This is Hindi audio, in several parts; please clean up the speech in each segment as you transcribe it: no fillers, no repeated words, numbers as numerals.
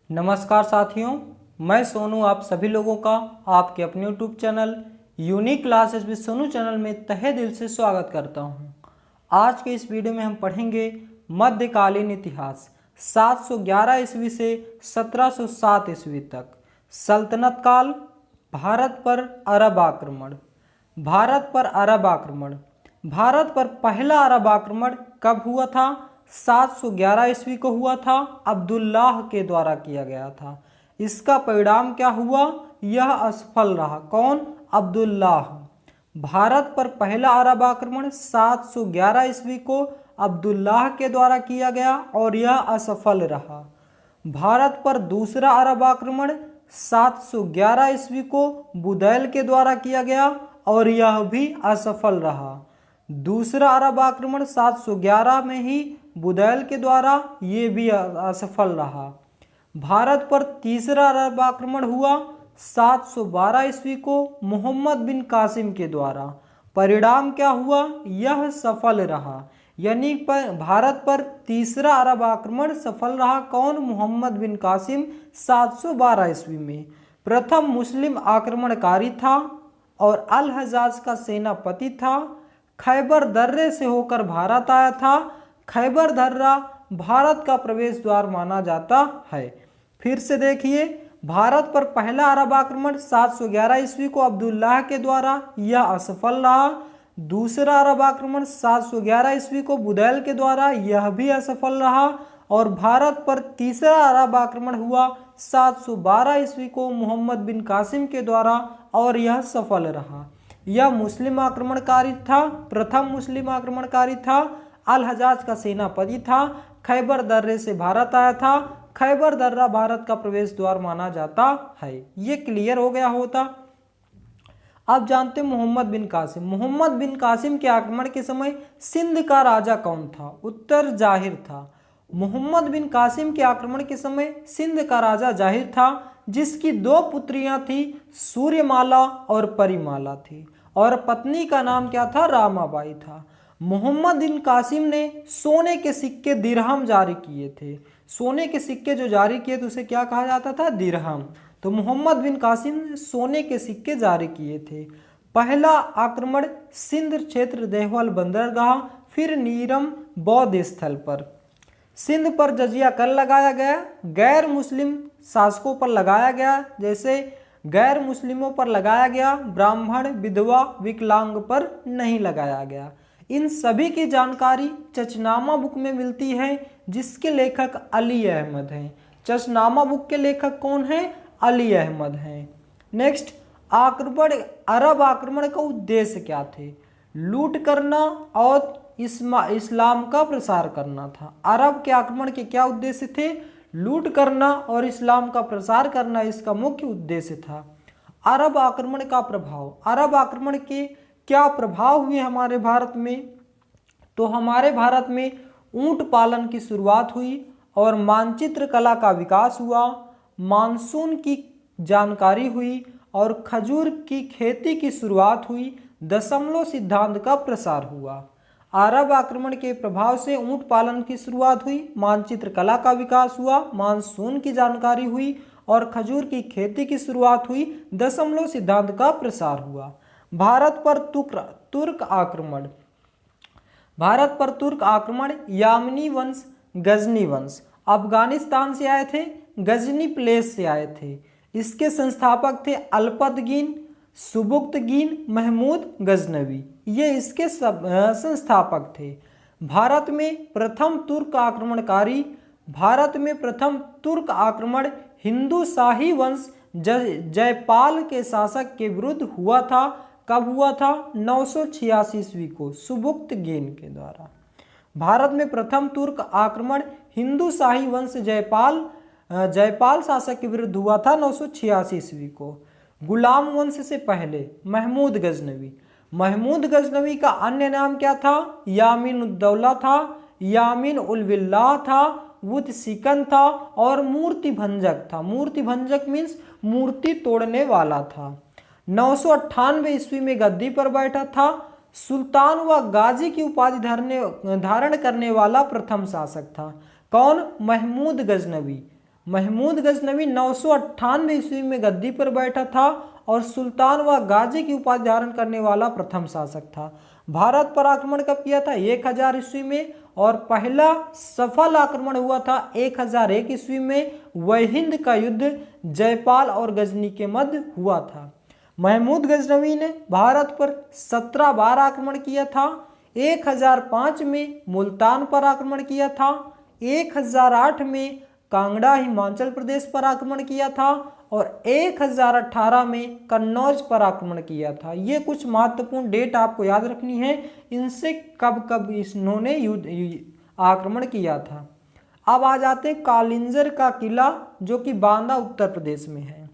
नमस्कार साथियों, मैं सोनू आप सभी लोगों का आपके अपने YouTube channel unique classes with Sonu channel में तहे दिल से स्वागत करता हूं। आज के इस वीडियो में हम पढ़ेंगे मध्यकालीन इतिहास 711 ईस्वी से 1707 ईस्वी तक, सल्तनत काल, भारत पर अरब आक्रमण। भारत पर अरब आक्रमण। भारत पर पहला अरब आक्रमण कब हुआ था? 711 ईस्वी को हुआ था, अब्दुल्लाह के द्वारा किया गया था। इसका परिणाम क्या हुआ? यह असफल रहा। कौन? अब्दुल्लाह। भारत पर पहला अरब आक्रमण 711 ईस्वी को अब्दुल्लाह के द्वारा किया गया और यह असफल रहा। भारत पर दूसरा अरब आक्रमण 711 ईस्वी को बुदैल के द्वारा किया गया और यह भी असफल रहा। दूसरा अरब आक्रमण 711 में ही बुदैल के द्वारा, ये भी असफल रहा। भारत पर तीसरा अरब आक्रमण हुआ 712 ईस्वी को मोहम्मद बिन कासिम के द्वारा। परिणाम क्या हुआ? यह सफल रहा। यानी भारत पर तीसरा अरब आक्रमण सफल रहा। कौन? मोहम्मद बिन कासिम 712 ईस्वी में। प्रथम मुस्लिम आक्रमणकारी था और अल हजाज का सेनापति था। खैबर दर्रे से होकर भारत आया था। खैबर दर्रा भारत का प्रवेश द्वार माना जाता है। फिर से देखिए, भारत पर पहला अरब आक्रमण 711 ईस्वी को अब्दुल्लाह के द्वारा, यह असफल रहा। दूसरा अरब आक्रमण 711 ईस्वी को बुदैल के द्वारा, यह भी असफल रहा। और भारत पर तीसरा अरब आक्रमण हुआ 712 ईस्वी को मोहम्मद बिन कासिम के द्वारा और यह सफल रहा। यह मुस्लिम आक्रमणकारी था, प्रथम मुस्लिम आक्रमणकारी था। अल हजाज का सेनापति था। खैबर दर्रे से भारत आया था। खैबर दर्रा भारत का प्रवेश द्वार माना जाता है। ये क्लियर हो गया होता। अब जानते हैं मोहम्मद बिन कासिम। मोहम्मद बिन कासिम के आक्रमण के समय सिंध का राजा कौन था? उत्तर जाहिर था। मोहम्मद बिन कासिम के आक्रमण के समय सिंध का राजा जाहिर था, जिसकी दो पुत्रियां थी, सूर्यमाला और परिमाला थी, और पत्नी का नाम क्या था? रामाबाई था। मोहम्मद बिन कासिम ने सोने के सिक्के दिरहम जारी किए थे। सोने के सिक्के जो जारी किए थे उसे क्या कहा जाता था? दिरहम। तो मोहम्मद बिन कासिम ने सोने के सिक्के जारी किए थे। पहला आक्रमण सिंध क्षेत्र देहवाल बंदरगाह, फिर नीरम बौद्ध स्थल पर। सिंध पर जजिया कर लगाया गया। गैर मुस्लिम शासकों पर लगाया गया, जैसे गैर मुस्लिमों पर लगाया गया, ब्राह्मण, विधवा, विकलांग पर नहीं लगाया गया। इन सभी की जानकारी चचनामा बुक में मिलती है, जिसके लेखक अली अहमद हैं। चचनामा बुक के लेखक कौन हैं? अली अहमद हैं। नेक्स्ट, आक्रमण, अरब आक्रमण का उद्देश्य क्या थे? लूट करना और इस्लाम का प्रसार करना था। अरब के आक्रमण के क्या उद्देश्य थे? लूट करना और इस्लाम का प्रसार करना इसका मुख्य उद्देश्य था। अरब आक्रमण का प्रभाव। अरब आक्रमण के क्या प्रभाव हुए हमारे भारत में? तो हमारे भारत में ऊंट पालन की शुरुआत हुई और मानचित्र कला का विकास हुआ। मानसून की जानकारी हुई और खजूर की खेती की शुरुआत हुई। दशमलव सिद्धांत का प्रसार हुआ। अरब आक्रमण के प्रभाव से ऊंट पालन की शुरुआत हुई, मानचित्र कला का विकास हुआ, मानसून की जानकारी हुई और खजूर की खेती की शुरुआत हुई। दशमलव सिद्धांत का प्रसार हुआ। भारत पर तुर्क आक्रमण। भारत पर तुर्क आक्रमण यामनी वंश, गजनी वंश अफगानिस्तान से आए थे, गजनी प्लेस से आए थे। इसके संस्थापक थे अल्पतगीन, सुबुक्तगीन, महमूद गजनवी, ये इसके संस्थापक थे। भारत में प्रथम तुर्क आक्रमणकारी। भारत में प्रथम तुर्क आक्रमण हिंदू शाही वंश जयपाल के शासक के विरुद्ध हुआ था। कब हुआ था? 986 ईस्वी को सुबुक्तगीन के द्वारा। भारत में प्रथम तुर्क आक्रमण हिंदू शाही वंश जयपाल शासक के विरुद्ध हुआ था 986 ईस्वी को। गुलाम वंश से पहले महमूद गजनवी। महमूद गजनवी का अन्य नाम क्या था? यामीन उद्दौला था, यामीन उल विल्लाह था, वुत सिकन था और मूर्ति भंजक था। मूर्ति भंजक मीन्स मूर्ति तोड़ने वाला था। 998 ईस्वी में गद्दी पर बैठा था। सुल्तान व गाजी की उपाधि धारण करने वाला प्रथम शासक था। कौन? महमूद गजनवी। महमूद गजनवी 998 ईस्वी में गद्दी पर बैठा था और सुल्तान व गाजी की उपाधि धारण करने वाला प्रथम शासक था। भारत पर आक्रमण कब किया था? 1000 ईस्वी में, और पहला सफल आक्रमण हुआ था 1001 ईस्वी में। वहिंद का युद्ध जयपाल और गजनी के मध्य हुआ था। महमूद गजनवी ने भारत पर 17 बार आक्रमण किया था। 1005 में मुल्तान पर आक्रमण किया था, 1008 में कांगड़ा हिमाचल प्रदेश पर आक्रमण किया था और 1018 में कन्नौज पर आक्रमण किया था। ये कुछ महत्वपूर्ण डेट आपको याद रखनी है, इनसे कब कब इन्होंने आक्रमण किया था। अब आ जाते हैं कालिंजर का किला, जो कि बांदा उत्तर प्रदेश में है।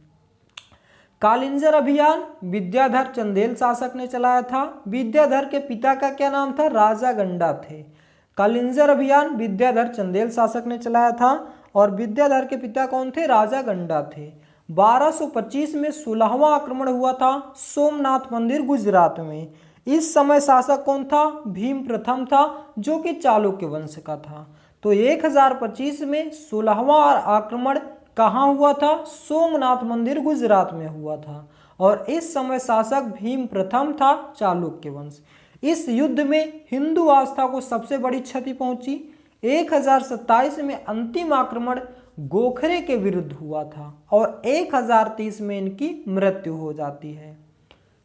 कालिंजर अभियान विद्याधर चंदेल शासक ने चलाया था। विद्याधर के पिता का क्या नाम था? राजा गंडा थे। कालिंजर अभियान विद्याधर चंदेल शासक ने चलाया था और विद्याधर के पिता कौन थे? राजा गंडा थे। 1225 में 16वां आक्रमण हुआ था सोमनाथ मंदिर गुजरात में। इस समय शासक कौन था? भीम प्रथम था, जो कि चालुक्य वंश का था। तो 1025 में 16वां आक्रमण कहाँ हुआ था? सोमनाथ मंदिर गुजरात में हुआ था और इस समय शासक भीम प्रथम था, चालुक्य वंश। इस युद्ध में हिंदू आस्था को सबसे बड़ी क्षति पहुंची। 1027 में अंतिम आक्रमण गोखरे के विरुद्ध हुआ था और 1030 में इनकी मृत्यु हो जाती है।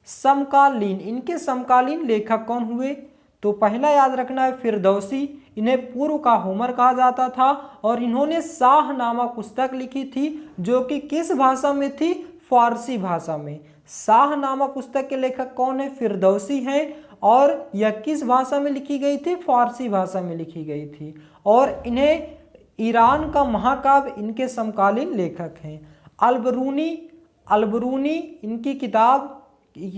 समकालीन, इनके समकालीन लेखक कौन हुए? तो पहला याद रखना है फिरदौसी। इन्हें पूर्व का होमर कहा जाता था और इन्होंने शाहनामा पुस्तक लिखी थी, जो कि किस भाषा में थी? फारसी भाषा में। शाहनामा पुस्तक के लेखक कौन है? फिरदौसी हैं और यह किस भाषा में लिखी गई थी? फारसी भाषा में लिखी गई थी और इन्हें ईरान का महाकाव्य इनके समकालीन लेखक हैं। अलबरूनी इनकी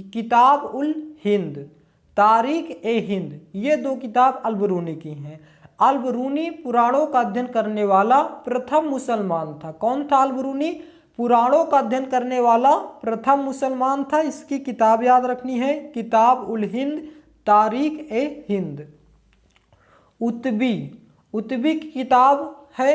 किताब उल हिंद, तारीख ए हिंद, ये 2 किताब अलबरूनी की हैं। अलबरूनी पुराणों का अध्ययन करने वाला प्रथम मुसलमान था। कौन था अलबरूनी? पुराणों का अध्ययन करने वाला प्रथम मुसलमान था। इसकी किताब याद रखनी है, किताब उल हिंद, तारीख ए हिंद। उतबी की किताब है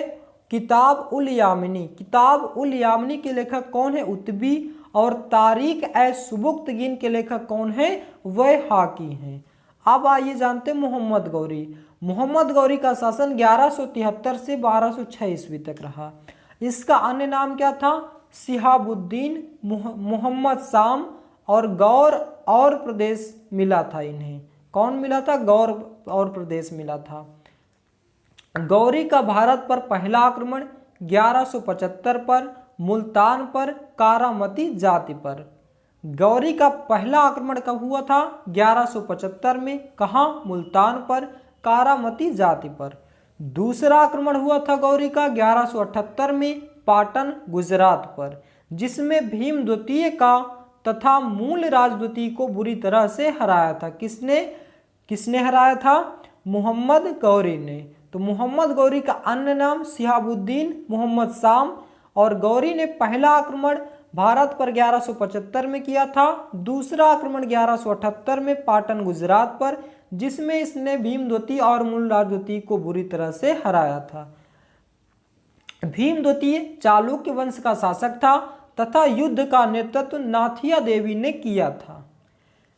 किताब उल यामिनी। किताब उल यामिनी के लेखक कौन है? उतबी। और तारीख ए सुबुक्तगीन के लेखक कौन है? वह हाकी हैं। अब आइए जानते हैं मोहम्मद गौरी। मोहम्मद गौरी का शासन 1173 से 1206 ईस्वी तक रहा। इसका अन्य नाम क्या था? शिहाबुद्दीन, मोहम्मद शाम और गौर और प्रदेश मिला था इन्हें। कौन मिला था? गौर और प्रदेश मिला था। गौरी का भारत पर पहला आक्रमण 1175 पर, मुल्तान पर, कारामती जाति पर। गौरी का पहला आक्रमण कब हुआ था? 1175 में। कहाँ? मुल्तान पर, कारामती जाति पर। दूसरा आक्रमण हुआ था गौरी का 1178 में, पाटन गुजरात पर, जिसमें भीम द्वितीय का तथा मूल राजद्वितीय को बुरी तरह से हराया था। किसने हराया था? मोहम्मद गौरी ने। तो मोहम्मद गौरी का अन्य नाम शिहाबुद्दीन, मोहम्मद शाम। और गौरी ने पहला आक्रमण भारत पर 1175 में किया था, दूसरा आक्रमण 1178 में पाटन गुजरात पर, जिसमें इसने भीम द्वितीय और मूल राजद्वितीय को बुरी तरह से हराया था। भीम द्वितीय चालुक्य वंश का शासक था तथा युद्ध का नेतृत्व नाथिया देवी ने किया था।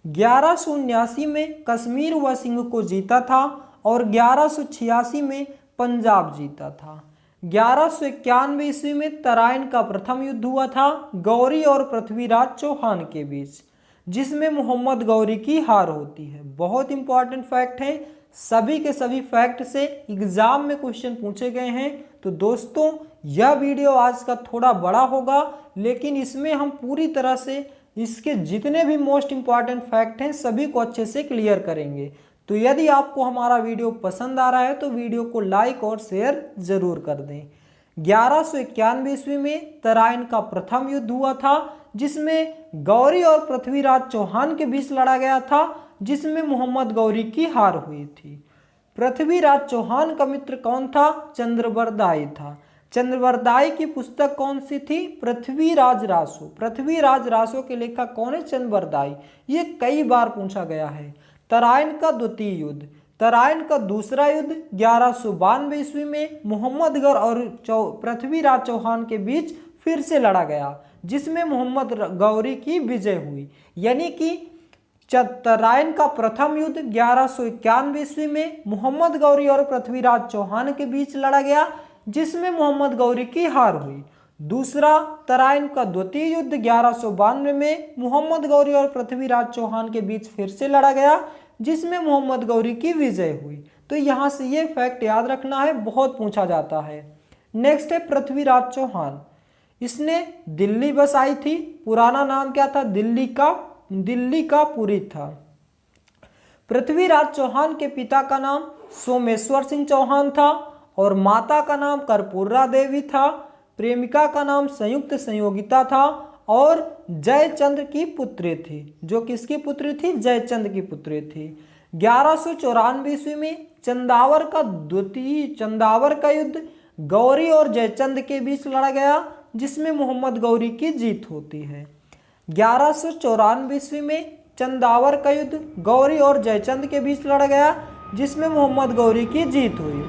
1179 में कश्मीर व सिंध को जीता था और 1186 में पंजाब जीता था। 1191 ईस्वी में तराइन का प्रथम युद्ध हुआ था गौरी और पृथ्वीराज चौहान के बीच, जिसमें मोहम्मद गौरी की हार होती है। बहुत इंपॉर्टेंट फैक्ट है, सभी के सभी फैक्ट से एग्जाम में क्वेश्चन पूछे गए हैं। तो दोस्तों यह वीडियो आज का थोड़ा बड़ा होगा, लेकिन इसमें हम पूरी तरह से इसके जितने भी मोस्ट इंपॉर्टेंट फैक्ट हैं सभी को अच्छे से क्लियर करेंगे। तो यदि आपको हमारा वीडियो पसंद आ रहा है तो वीडियो को लाइक और शेयर जरूर कर दें। 1191 ईस्वी में तराइन का प्रथम युद्ध हुआ था, जिसमें गौरी और पृथ्वीराज चौहान के बीच लड़ा गया था, जिसमें मोहम्मद गौरी की हार हुई थी। पृथ्वीराज चौहान का मित्र कौन था? चंद्रबरदाई था। चंद्रबरदाई की पुस्तक कौन सी थी? पृथ्वीराज रासो। पृथ्वीराज रासो के लेखक कौन है? चंद्रबरदाई। ये कई बार पूछा गया है। तराइन का द्वितीय युद्ध, तराइन का दूसरा युद्ध 1192 ईस्वी में मोहम्मद गौर और पृथ्वीराज चौहान के बीच फिर से लड़ा गया, जिसमें मोहम्मद गौरी की विजय हुई। यानी कि तराइन का प्रथम युद्ध 1191 ईस्वी में मोहम्मद गौरी और पृथ्वीराज चौहान के बीच लड़ा गया, जिसमें मोहम्मद गौरी की हार हुई। दूसरा तराइन का द्वितीय युद्ध 1192 में मोहम्मद गौरी और पृथ्वीराज चौहान के बीच फिर से लड़ा गया, जिसमें मोहम्मद गौरी की विजय हुई। तो यहाँ से ये फैक्ट याद रखना है, बहुत पूछा जाता है। नेक्स्ट है पृथ्वीराज चौहान। इसने दिल्ली बसाई थी। पुराना नाम क्या था? दिल्ली का पुरी था। पृथ्वीराज चौहान के पिता का नाम सोमेश्वर सिंह चौहान था और माता का नाम कर्पूरा देवी था। प्रेमिका का नाम संयुक्त संयोगिता था और जयचंद्र की पुत्री थी। जो किसकी पुत्री थी? जयचंद्र की पुत्री थी। 1194 ईस्वी में चंदावर का युद्ध गौरी और जयचंद्र के बीच लड़ा गया, जिसमें मोहम्मद गौरी की जीत होती है। 1194 ईस्वी में चंदावर का युद्ध गौरी और जयचंद्र के बीच लड़ा गया, जिसमें मोहम्मद गौरी की जीत हुई।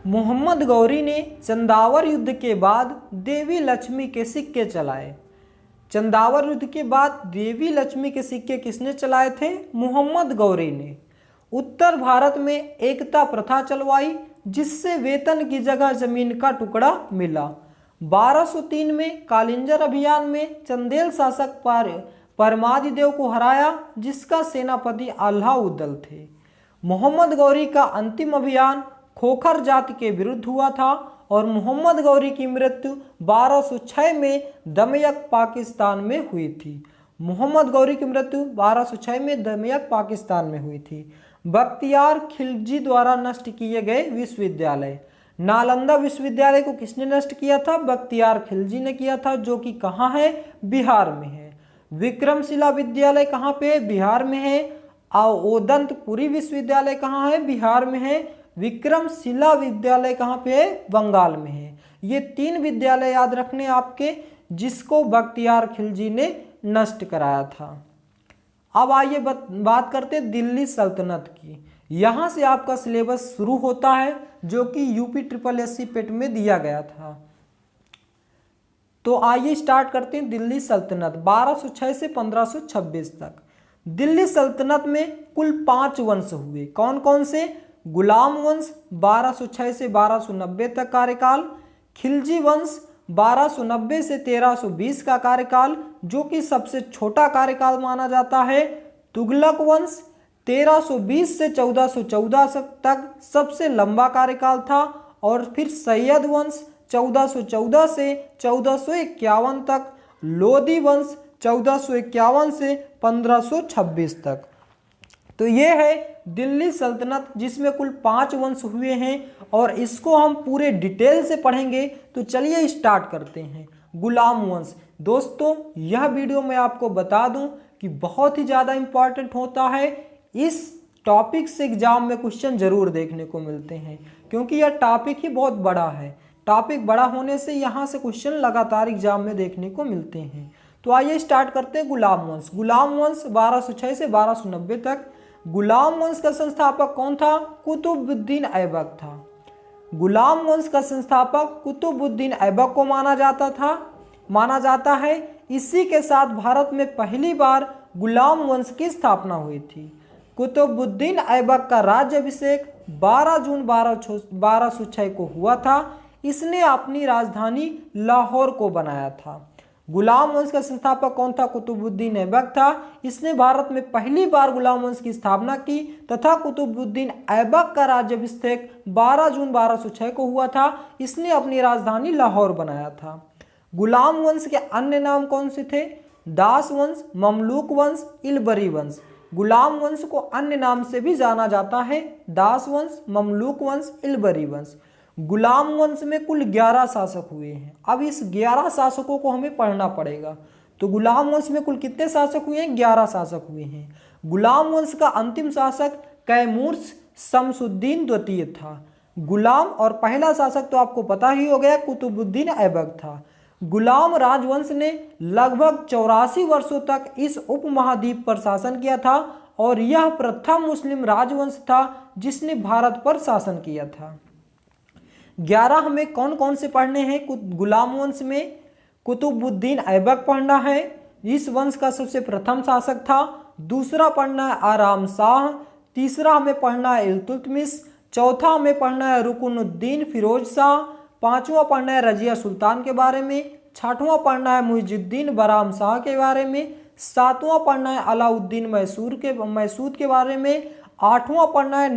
मोहम्मद गौरी ने चंदावर युद्ध के बाद देवी लक्ष्मी के सिक्के चलाए। चंदावर युद्ध के बाद देवी लक्ष्मी के सिक्के किसने चलाए थे? मोहम्मद गौरी ने। उत्तर भारत में एकता प्रथा चलवाई, जिससे वेतन की जगह जमीन का टुकड़ा मिला। 1203 में कालिंजर अभियान में चंदेल शासक परमादिदेव को हराया, जिसका सेनापति अलाउद्दीन थे। मोहम्मद गौरी का अंतिम अभियान खोखर जाति के विरुद्ध हुआ था और मोहम्मद गौरी की मृत्यु 1206 में दमयक पाकिस्तान में हुई थी। मोहम्मद गौरी की मृत्यु 1206 में दमयक पाकिस्तान में हुई थी। बख्तियार खिलजी द्वारा नष्ट किए गए विश्वविद्यालय। नालंदा विश्वविद्यालय को किसने नष्ट किया था? बख्तियार खिलजी ने किया था, जो कि कहाँ है? बिहार में है। विक्रमशिला विद्यालय कहाँ पे है? बिहार में है। ओदंतपुरी विश्वविद्यालय कहाँ है? बिहार में है। विक्रमशिला विद्यालय कहाँ पे है? बंगाल में है। ये 3 विद्यालय याद रखने आपके, जिसको बख्तियार खिलजी ने नष्ट कराया था। अब आइए बात करते हैं दिल्ली सल्तनत की। यहाँ से आपका सिलेबस शुरू होता है, जो कि यूपी SSSC पेट में दिया गया था। तो आइए स्टार्ट करते हैं दिल्ली सल्तनत 1206 से 1526 तक। दिल्ली सल्तनत में कुल 5 वंश हुए। कौन कौन से? गुलाम वंश 1206 से 1290 तक कार्यकाल, खिलजी वंश 1290 से 1320 का कार्यकाल, जो कि सबसे छोटा कार्यकाल माना जाता है। तुगलक वंश 1320 से 1414 तक सबसे लंबा कार्यकाल था और फिर सैयद वंश 1414 से 1451 तक, लोदी वंश 1451 से 1526 तक। तो ये है दिल्ली सल्तनत, जिसमें कुल 5 वंश हुए हैं और इसको हम पूरे डिटेल से पढ़ेंगे। तो चलिए स्टार्ट करते हैं। गुलाम वंश। दोस्तों, यह वीडियो मैं आपको बता दूं कि बहुत ही ज़्यादा इम्पॉर्टेंट होता है। इस टॉपिक से एग्जाम में क्वेश्चन जरूर देखने को मिलते हैं, क्योंकि यह टॉपिक ही बहुत बड़ा है। टॉपिक बड़ा होने से यहाँ से क्वेश्चन लगातार एग्जाम में देखने को मिलते हैं। तो आइए स्टार्ट करते हैं गुलाम वंश। गुलाम वंश 1206 से 1290 तक। गुलाम वंश का संस्थापक कौन था? कुतुबुद्दीन ऐबक था। गुलाम वंश का संस्थापक कुतुबुद्दीन ऐबक को माना जाता है। इसी के साथ भारत में पहली बार गुलाम वंश की स्थापना हुई थी। कुतुबुद्दीन ऐबक का राज्याभिषेक 12 जून 1206 को हुआ था। इसने अपनी राजधानी लाहौर को बनाया था। गुलाम वंश का संस्थापक कौन था? कुतुबुद्दीन ऐबक था। इसने भारत में पहली बार गुलाम वंश की स्थापना की तथा कुतुबुद्दीन ऐबक का राज्याभिषेक 12 जून 1206 को हुआ था। इसने अपनी राजधानी लाहौर बनाया था। गुलाम वंश के अन्य नाम कौन से थे? दास वंश, ममलूक वंश, इलबरी वंश। गुलाम वंश को अन्य नाम से भी जाना जाता है, दास वंश, ममलूक वंश, इलबरी वंश। गुलाम वंश में कुल 11 शासक हुए हैं। अब इस 11 शासकों को हमें पढ़ना पड़ेगा। तो गुलाम वंश में कुल कितने शासक हुए हैं? 11 शासक हुए हैं। गुलाम वंश का अंतिम शासक कैमूर शमसुद्दीन द्वितीय था। गुलाम और पहला शासक तो आपको पता ही हो गया, कुतुबुद्दीन ऐबक था। गुलाम राजवंश ने लगभग 84 वर्षों तक इस उपमहाद्वीप पर शासन किया था और यह प्रथम मुस्लिम राजवंश था जिसने भारत पर शासन किया था। 11 हमें कौन कौन से पढ़ने हैं? गुलाम वंश में कुतुबुद्दीन ऐबक पढ़ना है, इस वंश का सबसे प्रथम शासक था। दूसरा पढ़ना है आराम शाह। तीसरा हमें पढ़ना है इल्तुतमिश। चौथा हमें पढ़ना है रुकनुद्दीन फिरोज शाह। पांचवा पढ़ना है रजिया सुल्तान के बारे में। छठवां पढ़ना है मुइजुद्दीन बराम शाह के बारे में। सातवां पढ़ना है अलाउद्दीन मैसूद के बारे में। आठवां पढ़ना है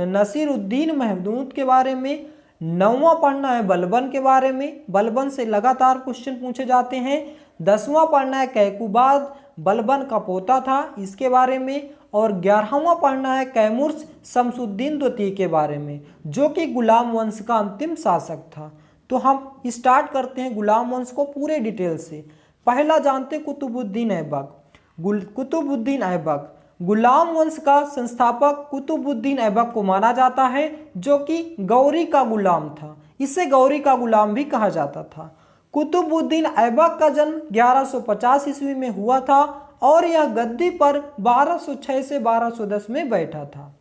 नसीरुद्दीन महमूद के बारे में। नौवां पढ़ना है बलबन के बारे में, बलबन से लगातार क्वेश्चन पूछे जाते हैं। 10वां पढ़ना है कैकुबाद, बलबन का पोता था, इसके बारे में। और 11वां पढ़ना है कैमुर्स शमसुद्दीन द्वितीय के बारे में, जो कि गुलाम वंश का अंतिम शासक था। तो हम स्टार्ट करते हैं गुलाम वंश को पूरे डिटेल से। पहला जानते कुतुबुद्दीन ऐबक। कुतुबुद्दीन ऐबक गुलाम वंश का संस्थापक कुतुबुद्दीन ऐबक को माना जाता है, जो कि गौरी का गुलाम था। इसे गौरी का गुलाम भी कहा जाता था। कुतुबुद्दीन ऐबक का जन्म 1150 ईस्वी में हुआ था और यह गद्दी पर 1206 से 1210 में बैठा था।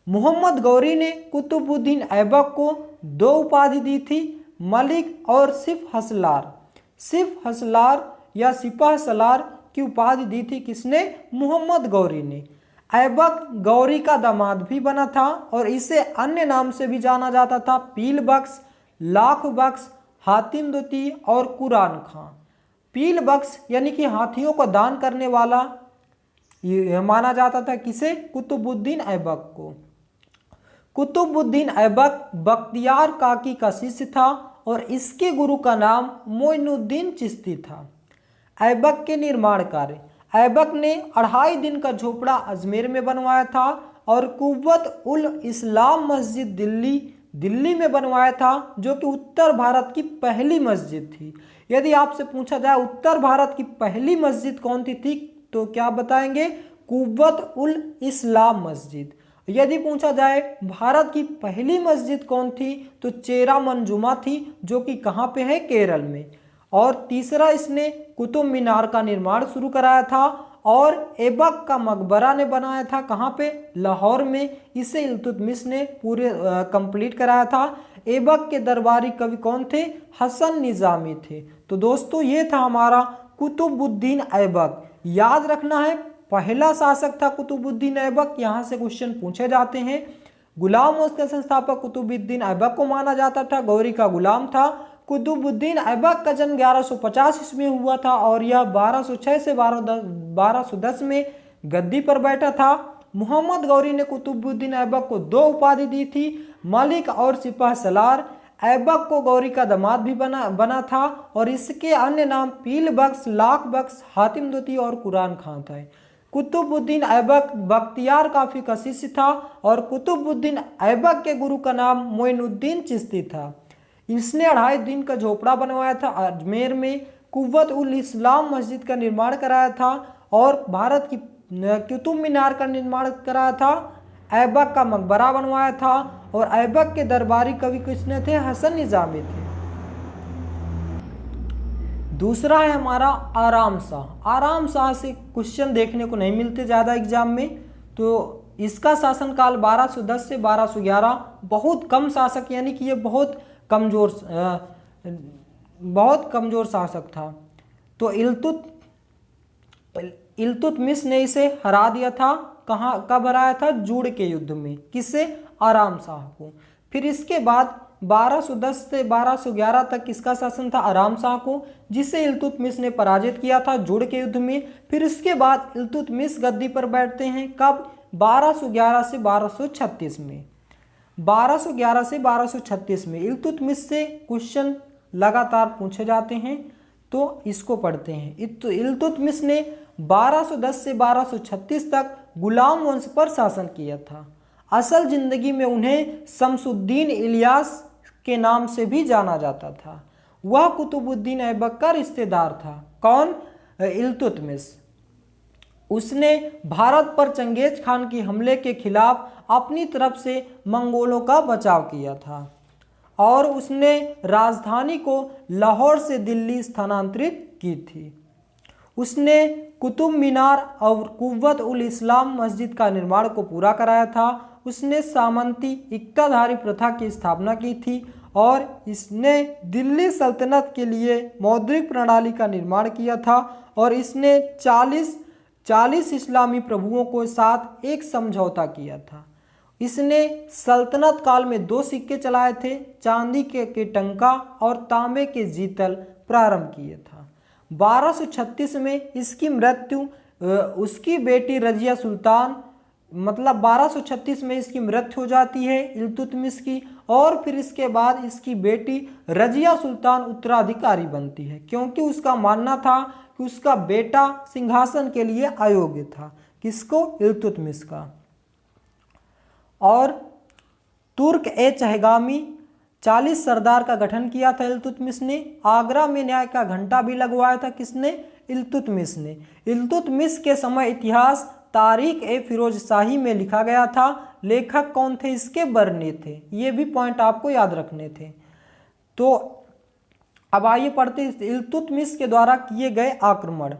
मोहम्मद गौरी ने कुतुबुद्दीन ऐबक को 2 उपाधि दी थी, मलिक और सिफ हसलार। सिफ हसलार या सिपाह सलार की उपाधि दी थी किसने? मोहम्मद गौरी ने। ऐबक गौरी का दामाद भी बना था और इसे अन्य नाम से भी जाना जाता था, पील बख्श, लाख बख्श, हातिम द्वितीय और कुरान खां। पील बख्श यानी कि हाथियों को दान करने वाला ये माना जाता था किसे? कुतुबुद्दीन ऐबक को। कुतुबुद्दीन ऐबक बख्तियार काकी का शिष्य था और इसके गुरु का नाम मोइनुद्दीन चिश्ती था। ऐबक के निर्माण कार्य। ऐबक ने 2.5 दिन का झोपड़ा अजमेर में बनवाया था और कुव्वत उल इस्लाम मस्जिद दिल्ली में बनवाया था, जो कि उत्तर भारत की पहली मस्जिद थी। यदि आपसे पूछा जाए उत्तर भारत की पहली मस्जिद कौन सी थी तो क्या बताएंगे? कुव्वत उल इस्लाम मस्जिद। यदि पूछा जाए भारत की पहली मस्जिद कौन थी तो चेरा मंजुमा थी, जो कि कहाँ पे है? केरल में। और तीसरा, इसने कुतुब मीनार का निर्माण शुरू कराया था और ऐबक का मकबरा ने बनाया था कहाँ पे? लाहौर में। इसे इल्तुतमिश ने पूरे कंप्लीट कराया था। ऐबक के दरबारी कवि कौन थे? हसन निजामी थे। तो दोस्तों ये था हमारा कुतुबुद्दीन ऐबक। याद रखना है पहला शासक था कुतुबुद्दीन ऐबक, यहाँ से क्वेश्चन पूछे जाते हैं। गुलाम वंश के संस्थापक कुतुबुद्दीन ऐबक को माना जाता था, गौरी का गुलाम था। कुतुबुद्दीन ऐबक का जन्म 1150 ईस्वी में हुआ था और यह 1206 से 1210 में गद्दी पर बैठा था। मोहम्मद गौरी ने कुतुबुद्दीन ऐबक को 2 उपाधि दी थी, मलिक और सिपाह सलार। ऐबक को गौरी का दामाद भी बना था और इसके अन्य नाम पील बख्श, लाख बख्श, हातिम द्वितीय और कुरान खां था। कुतुबुद्दीन ऐबक बख्तियार काफी का शिष्य था और कुतुबुद्दीन ऐबक के गुरु का नाम मोइनुद्दीन चिश्ती था। इसने 2.5 दिन का झोपड़ा बनवाया था अजमेर में, कुव्वत उल इस्लाम मस्जिद का निर्माण कराया था और भारत की कुतुब मीनार का निर्माण कराया था। ऐबक का मकबरा बनवाया था और ऐबक के दरबारी कवि किसने थे? हसन निजामी थे। दूसरा है हमारा आराम शाह। आराम शाह से क्वेश्चन देखने को नहीं मिलते ज़्यादा एग्जाम में, तो इसका शासनकाल 1210 से 1211। बहुत कम शासक, यानी कि ये बहुत कमजोर शासक था। तो इल्तुतमिश ने इसे हरा दिया था। कब हराया था? जूड़ के युद्ध में। किससे? आराम शाह को। फिर इसके बाद 1210 से 1211 तक किसका शासन था? आराम शाह को, जिसे इल्तुतमिश ने पराजित किया था जूड़ के युद्ध में। फिर इसके बाद इल्तुतमिश गद्दी पर बैठते हैं कब? 1211 से 1236 में। 1211 से 1236 में इल्तुतमिश से क्वेश्चन लगातार पूछे जाते हैं, तो इसको पढ़ते हैं। इल्तुतमिश ने 1210 से 1236 तक गुलाम वंश पर शासन किया था। असल जिंदगी में उन्हें शमसुद्दीन इलियास के नाम से भी जाना जाता था। वह कुतुबुद्दीन ऐबक का रिश्तेदार था। कौन? इल्तुतमिश। उसने भारत पर चंगेज खान के हमले के खिलाफ अपनी तरफ से मंगोलों का बचाव किया था और उसने राजधानी को लाहौर से दिल्ली स्थानांतरित की थी। उसने कुतुब मीनार और कुव्वत उल इस्लाम मस्जिद का निर्माण को पूरा कराया था। उसने सामंती इक्ताधारी प्रथा की स्थापना की थी और इसने दिल्ली सल्तनत के लिए मौद्रिक प्रणाली का निर्माण किया था और इसने 40 इस्लामी प्रभुओं के साथ एक समझौता किया था। इसने सल्तनत काल में 2 सिक्के चलाए थे, चांदी के टंका और तांबे के जीतल प्रारंभ किए था। 1236 में इसकी मृत्यु उसकी बेटी रजिया सुल्तान 1236 में इसकी मृत्यु हो जाती है इल्तुतमिश की, और फिर इसके बाद इसकी बेटी रजिया सुल्तान उत्तराधिकारी बनती है, क्योंकि उसका मानना था कि उसका बेटा सिंहासन के लिए अयोग्य था। किसको? इल्तुतमिश का। और तुर्क ए चहगामी 40 सरदार का गठन किया था इल्तुतमिश ने। आगरा में न्याय का घंटा भी लगवाया था। किसने? इल्तुतमिश ने। इल्तुतमिश के समय इतिहास तारीख ए फिरोज शाही में लिखा गया था। लेखक कौन थे इसके? बर्नी थे। ये भी पॉइंट आपको याद रखने थे। तो अब आइए पढ़ते इल्तुतमिश के द्वारा किए गए आक्रमण।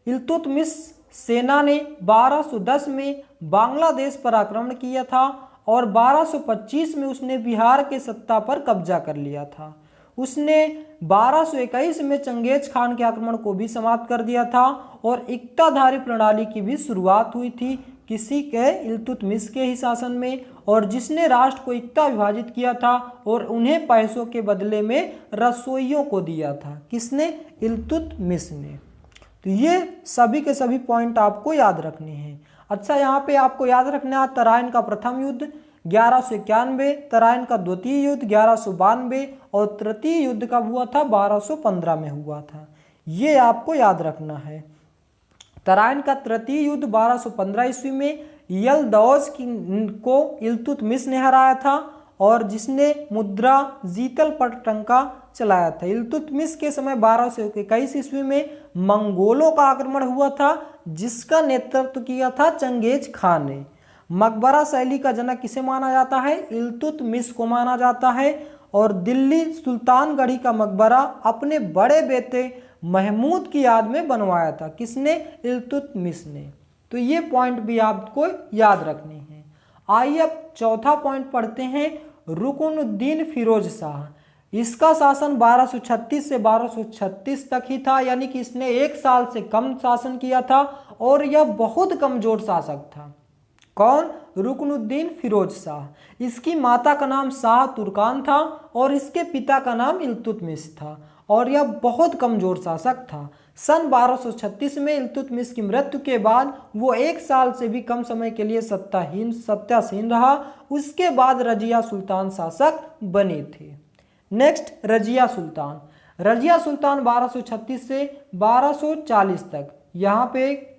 इल्तुतमिश सेना ने 1210 में बांग्लादेश पर आक्रमण किया था और 1225 में उसने बिहार के सत्ता पर कब्जा कर लिया था। उसने 1221 में चंगेज खान के आक्रमण को भी समाप्त कर दिया था और इक्ताधारी प्रणाली की भी शुरुआत हुई थी। किसी के? इल्तुतमिश के ही शासन में, और जिसने राष्ट्र को इक्ता विभाजित किया था और उन्हें पैसों के बदले में रसोइयों को दिया था। किसने? इल्तुतमिश ने। तो ये सभी के सभी पॉइंट आपको याद रखने हैं। अच्छा, यहाँ पे आपको याद रखना है तराइन का प्रथम युद्ध 1191, तराइन का द्वितीय युद्ध 1192 और तृतीय युद्ध कब हुआ था? 1215 में हुआ था। ये आपको याद रखना है। तराइन का तृतीय युद्ध 1215 ईस्वी में यलदौज को इल्तुतमिश ने हराया था और जिसने मुद्रा जीतल पटटंका चलाया था। इल्तुतमिश के समय 1221 ईस्वी में मंगोलों का आक्रमण हुआ था, जिसका नेतृत्व किया था चंगेज खान ने। मकबरा शैली का जनक किसे माना जाता है? इल्तुतमिश को माना जाता है। और दिल्ली सुल्तानगढ़ी का मकबरा अपने बड़े बेटे महमूद की याद में बनवाया था। किसने? इल्तुतमिश ने। तो ये पॉइंट भी आपको याद रखने हैं। आइए अब चौथा पॉइंट पढ़ते हैं, रुकनुद्दीन फिरोज शाह। इसका शासन 1236 से 1236 तक ही था, यानी कि इसने 1 साल से कम शासन किया था और यह बहुत कमजोर शासक था। कौन? रुकनुद्दीन फिरोज शाह। इसकी माता का नाम शाह तुर्कान था और इसके पिता का नाम इल्तुतमिश था और यह बहुत कमजोर शासक था। सन 1236 में इल्तुतमिश की मृत्यु के बाद वो 1 साल से भी कम समय के लिए सत्तासीन रहा। उसके बाद रजिया सुल्तान शासक बने थे। नेक्स्ट, रजिया सुल्तान। रजिया सुल्तान 1236 से 1240 तक, यहाँ पे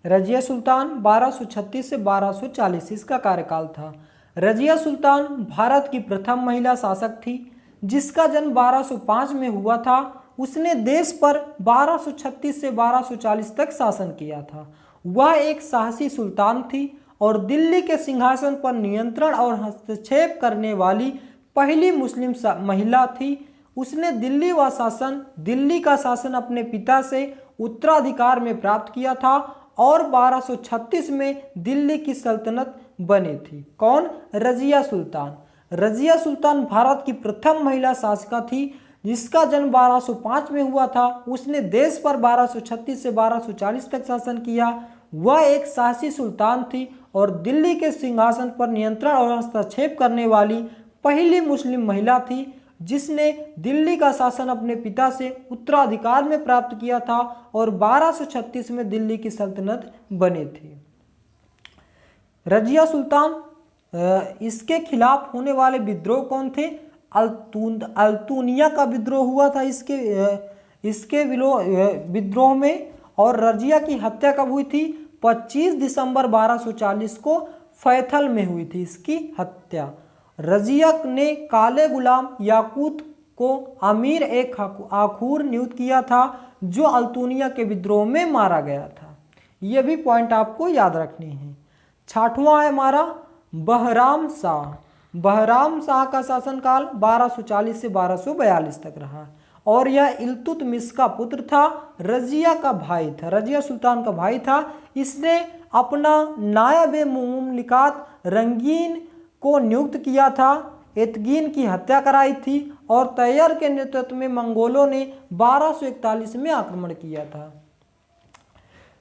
रजिया सुल्तान 1236 से 1240 इसका कार्यकाल था। रजिया सुल्तान भारत की प्रथम महिला शासक थी, जिसका जन्म 1205 में हुआ था। उसने देश पर 1236 से 1240 तक शासन किया था। वह एक साहसी सुल्तान थी और दिल्ली के सिंहासन पर नियंत्रण और हस्तक्षेप करने वाली पहली मुस्लिम महिला थी। उसने दिल्ली का शासन अपने पिता से उत्तराधिकार में प्राप्त किया था और 1236 में दिल्ली की सल्तनत बनी थी। कौन? रजिया सुल्तान। रजिया सुल्तान भारत की प्रथम महिला शासिका थी, जिसका जन्म 1205 में हुआ था। उसने देश पर 1236 से 1240 तक शासन किया। वह एक साहसी सुल्तान थी और दिल्ली के सिंहासन पर नियंत्रण और हस्तक्षेप करने वाली पहली मुस्लिम महिला थी, जिसने दिल्ली का शासन अपने पिता से उत्तराधिकार में प्राप्त किया था और 1236 में दिल्ली की सल्तनत बनी थी। रजिया सुल्तान इसके खिलाफ होने वाले विद्रोह कौन थे? अल्तूनिया का विद्रोह हुआ था इसके विद्रोह में। और रजिया की हत्या कब हुई थी? 25 दिसंबर 1240 को फैथल में हुई थी इसकी हत्या। रजिया ने काले गुलाम याकूत को अमीर एक आखूर नियुक्त किया था, जो अल्तूनिया के विद्रोह में मारा गया था। यह भी पॉइंट आपको याद रखनी है। छठवां है हमारा बहराम शाह। बहराम शाह का शासनकाल 1240 से 1242 तक रहा और यह इल्तुतमिश का पुत्र था, रजिया का भाई था, रजिया सुल्तान का भाई था। इसने अपना नायब मुमलिकात रंगीन को नियुक्त किया था। एतगीन की हत्या कराई थी और तैयर के नेतृत्व में मंगोलों ने 1241 में आक्रमण किया था।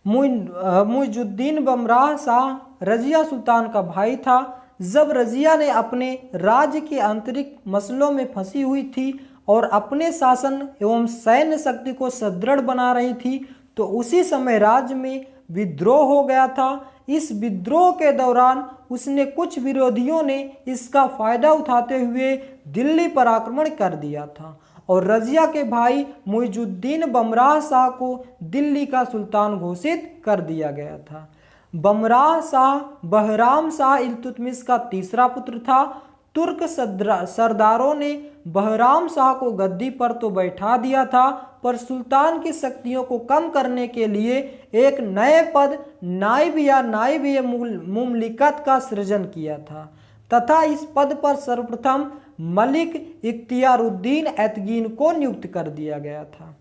मुइजुद्दीन बमराह शाह रजिया सुल्तान का भाई था। जब रजिया ने अपने राज्य के आंतरिक मसलों में फंसी हुई थी और अपने शासन एवं सैन्य शक्ति को सुदृढ़ बना रही थी, तो उसी समय राज्य में विद्रोह हो गया था। इस विद्रोह के दौरान उसने कुछ विरोधियों ने इसका फायदा उठाते हुए दिल्ली पर आक्रमण कर दिया था और रजिया के भाई मुइजुद्दीन बमराह शाह को दिल्ली का सुल्तान घोषित कर दिया गया था। बमराह शाह बहराम शाह इल्तुतमिश का तीसरा पुत्र था। तुर्क सरदारों ने बहराम शाह को गद्दी पर तो बैठा दिया था, पर सुल्तान की शक्तियों को कम करने के लिए एक नए पद नाइब या नाइब मुमलिकत का सृजन किया था तथा इस पद पर सर्वप्रथम मलिक इख्तियारुद्दीन एतगीन को नियुक्त कर दिया गया था।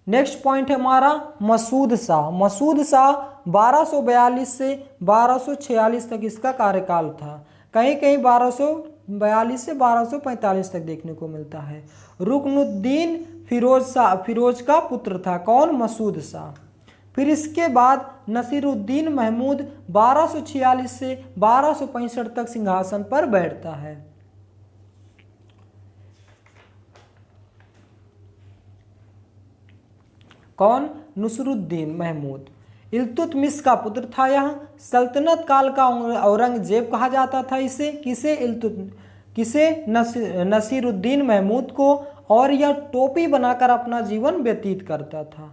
नेक्स्ट पॉइंट है हमारा मसूद शाह। मसूद शाह 1242 से 1246 तक इसका कार्यकाल था। कहीं कहीं 1242 से 1245 तक देखने को मिलता है। रुकनुद्दीन फिरोज का पुत्र था। कौन? मसूद शाह। फिर इसके बाद नसीरुद्दीन महमूद 1246 से 1265 तक सिंहासन पर बैठता है। कौन? नसीरुद्दीन महमूद इल्तुतमिश का पुत्र था। यह सल्तनत काल का औरंगजेब कहा जाता था इसे। किसे? नसीरुद्दीन महमूद को। और यह टोपी बनाकर अपना जीवन व्यतीत करता था।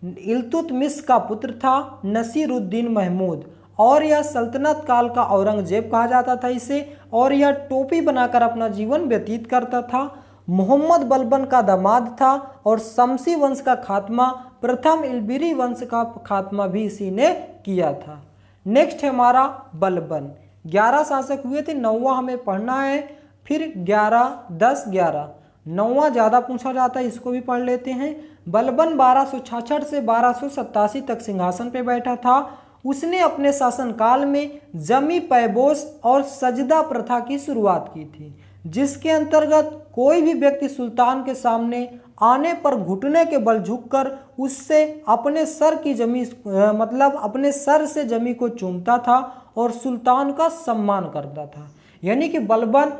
इल्तुतमिश का पुत्र था नसीरुद्दीन महमूद और यह सल्तनत काल का औरंगजेब कहा जाता था इसे। और यह टोपी बनाकर अपना जीवन व्यतीत करता था। मोहम्मद बलबन का दामाद था और शमसी वंश का खात्मा, प्रथम इल्बिरी वंश का खात्मा भी इसी ने किया था। नेक्स्ट है हमारा बलबन। 11 शासक हुए थे, 9वां हमें पढ़ना है। फिर 11, 10, 11, 9वां ज़्यादा पूछा जाता है, इसको भी पढ़ लेते हैं। बलबन 1266 से 1287 तक सिंहासन पर बैठा था। उसने अपने शासनकाल में जमी पैबोस और सजदा प्रथा की शुरुआत की थी, जिसके अंतर्गत कोई भी व्यक्ति सुल्तान के सामने आने पर घुटने के बल झुककर उससे अपने सर की जमी अपने सर से जमी को चूमता था और सुल्तान का सम्मान करता था। यानी कि बलबन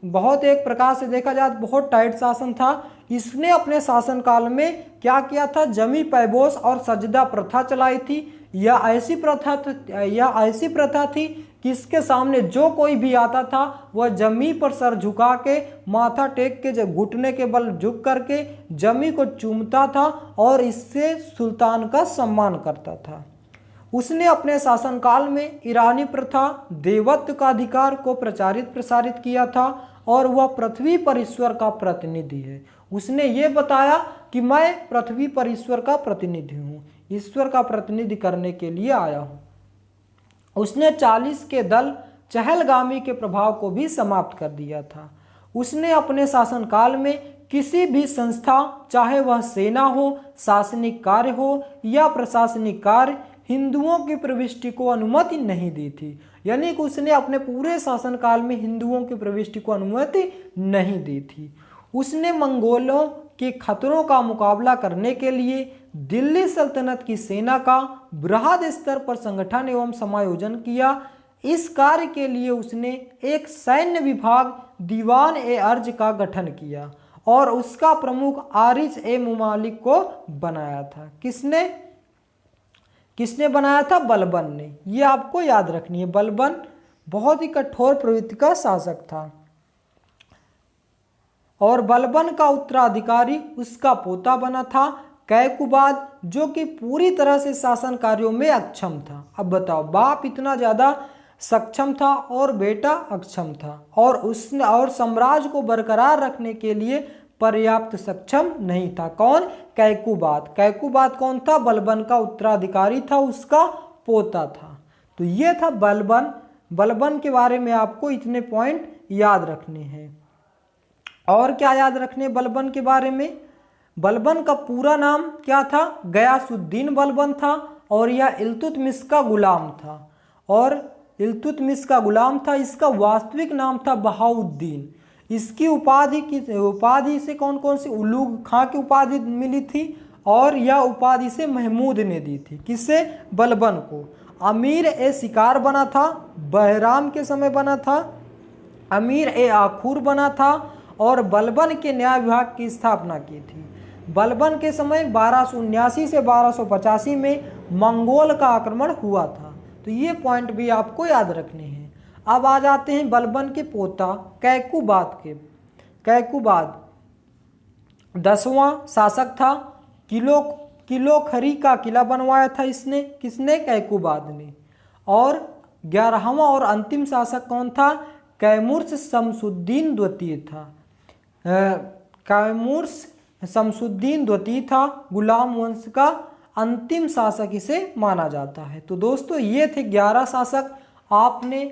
बहुत एक प्रकार से देखा जाए बहुत टाइट शासन था। इसने अपने शासनकाल में क्या किया था? जमी पैबोस और सजदा प्रथा चलाई थी। यह ऐसी प्रथा थी कि इसके सामने जो कोई भी आता था वह जमी पर सर झुका के, माथा टेक के, घुटने के बल झुक करके जमी को चूमता था और इससे सुल्तान का सम्मान करता था। उसने अपने शासनकाल में ईरानी प्रथा, देवत्व का अधिकार को प्रसारित किया था और वह पृथ्वी पर ईश्वर का प्रतिनिधि है। उसने ये बताया कि मैं पृथ्वी पर ईश्वर का प्रतिनिधि हूँ, ईश्वर का प्रतिनिधि करने के लिए आया हूँ। उसने 40 के दल चहलगामी के प्रभाव को भी समाप्त कर दिया था। उसने अपने शासनकाल में किसी भी संस्था, चाहे वह सेना हो, शासनिक कार्य हो या प्रशासनिक कार्य, हिंदुओं की प्रविष्टि को अनुमति नहीं दी थी। यानी कि उसने अपने पूरे शासनकाल में हिंदुओं की प्रविष्टि को अनुमति नहीं दी थी। उसने मंगोलों के खतरों का मुकाबला करने के लिए दिल्ली सल्तनत की सेना का बृहद स्तर पर संगठन एवं समायोजन किया। इस कार्य के लिए उसने एक सैन्य विभाग दीवान ए अर्ज का गठन किया और उसका प्रमुख आरिज ए मुमालिक को बनाया था। किसने बनाया था? बलबन ने। ये आपको याद रखनी है। बलबन बहुत ही कठोर प्रवृत्ति का शासक था और बलबन का उत्तराधिकारी उसका पोता बना था कैकुबाद, जो कि पूरी तरह से शासन कार्यों में अक्षम था। अब बताओ, बाप इतना ज़्यादा सक्षम था और बेटा अक्षम था और साम्राज्य को बरकरार रखने के लिए पर्याप्त सक्षम नहीं था। कौन? कैकुबाद। कैकुबाद कौन था? बलबन का उत्तराधिकारी था, उसका पोता था। तो ये था बलबन। बलबन के बारे में आपको इतने पॉइंट याद रखने हैं। और क्या याद रखने बलबन के बारे में? बलबन का पूरा नाम क्या था? गयासुद्दीन बलबन था और यह इल्तुतमिश का गुलाम था। और इल्तुतमिश का गुलाम था। इसका वास्तविक नाम था बहाउद्दीन। इसकी उपाधि से कौन कौन सी? उलूग खां की उपाधि मिली थी और यह उपाधि से महमूद ने दी थी। किससे? बलबन को। अमीर ए शिकार बना था, बहराम के समय बना था। अमीर ए आखूर बना था और बलबन के न्याय विभाग की स्थापना की थी। बलबन के समय 1279 से 1285 में मंगोल का आक्रमण हुआ था। तो ये पॉइंट भी आपको याद रखने हैं। अब आ जाते हैं बलबन के पोता कैकुबाद के। कैकुबाद 10वां शासक था। किलोखरी का किला बनवाया था इसने। किसने? कैकुबाद ने। और 11वां और अंतिम शासक कौन था? कैमूर्स शमसुद्दीन द्वितीय था। कैमूर्स शमसुद्दीन द्वितीय था। गुलाम वंश का अंतिम शासक इसे माना जाता है। तो दोस्तों ये थे 11 शासक। आपने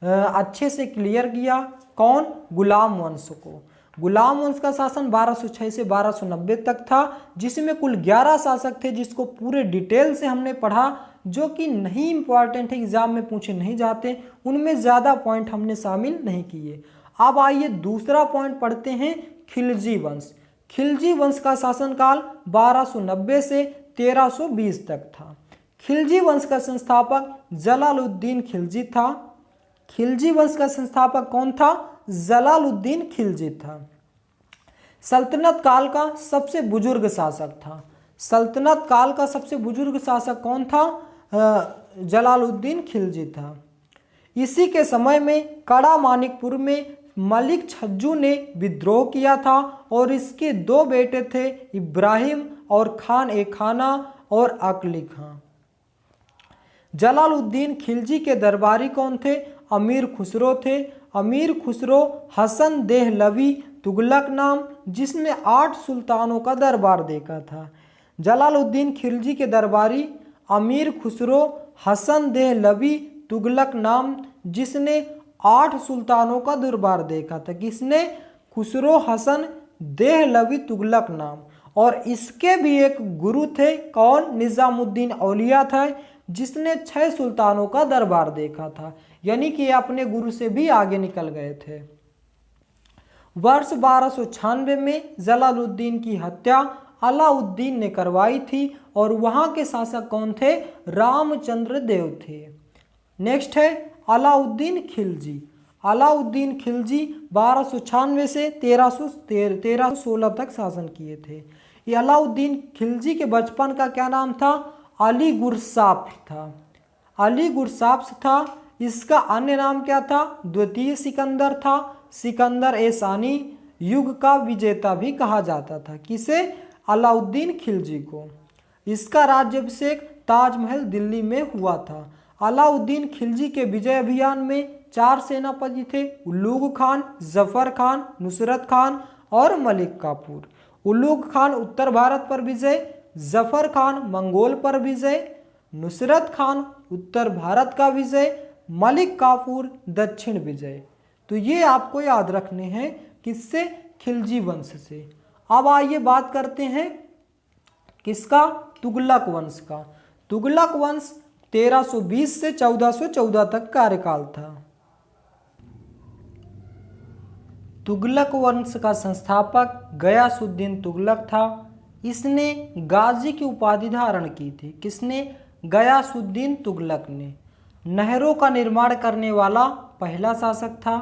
अच्छे से क्लियर किया। कौन? गुलाम वंश को। गुलाम वंश का शासन 1206 से 1290 तक था, जिसमें कुल 11 शासक थे, जिसको पूरे डिटेल से हमने पढ़ा, जो कि नहीं इंपॉर्टेंट है, एग्जाम में पूछे नहीं जाते, उनमें ज़्यादा पॉइंट हमने शामिल नहीं किए। अब आइए दूसरा पॉइंट पढ़ते हैं, खिलजी वंश। खिलजी वंश का शासनकाल 1290 से 1320 तक था। खिलजी वंश का संस्थापक जलालुद्दीन खिलजी था। खिलजी वंश का संस्थापक कौन था? जलालुद्दीन खिलजी था। सल्तनत काल का सबसे बुजुर्ग शासक था। सल्तनत काल का सबसे बुजुर्ग शासक कौन था? जलालुद्दीन खिलजी था। इसी के समय में कड़ा मानिकपुर में मलिक छज्जू ने विद्रोह किया था और इसके 2 बेटे थे, इब्राहिम और खान ए खाना और अकली खां। जलालुद्दीन खिलजी के दरबारी कौन थे? अमीर खुसरो थे। अमीर खुसरो हसन देहलवी तुगलक नाम, जिसने 8 सुल्तानों का दरबार देखा था। जलालुद्दीन खिलजी के दरबारी अमीर खुसरो हसन देहलवी तुगलक नाम, जिसने 8 सुल्तानों का दरबार देखा था। किसने? खुसरो हसन देहलवी तुगलक नाम। और इसके भी एक गुरु थे। कौन? निजामुद्दीन औलिया था, जिसने 6 सुल्तानों का दरबार देखा था। यानी कि अपने गुरु से भी आगे निकल गए थे। वर्ष 1296 में जलालुद्दीन की हत्या अलाउद्दीन ने करवाई थी और वहां के शासक कौन थे? रामचंद्र देव थे। नेक्स्ट है अलाउद्दीन खिलजी। अलाउद्दीन खिलजी 1296 से 1316 तक शासन किए थे। ये अलाउद्दीन खिलजी के बचपन का क्या नाम था? अली गुरसाफ था। अली गुरसाफ था। इसका अन्य नाम क्या था? द्वितीय सिकंदर था। सिकंदर ए सानी युग का विजेता भी कहा जाता था। किसे? अलाउद्दीन खिलजी को। इसका राज्याभिषेक ताजमहल दिल्ली में हुआ था। अलाउद्दीन खिलजी के विजय अभियान में 4 सेनापति थे, उलूग खान, जफर खान, नुसरत खान और मलिक काफूर। उलूग खान उत्तर भारत पर विजय, जफर खान मंगोल पर विजय, नुसरत खान उत्तर भारत का विजय, मलिक काफूर दक्षिण विजय। तो ये आपको याद रखने हैं। किससे? खिलजी वंश से। अब आइए बात करते हैं किसका? तुगलक वंश का। तुगलक वंश 1320 से 1414 तक कार्यकाल था। तुगलक वंश का संस्थापक गयासुद्दीन तुगलक था। इसने गाजी की उपाधि धारण की थी। किसने? गयासुद्दीन तुगलक ने। नहरों का निर्माण करने वाला पहला शासक था।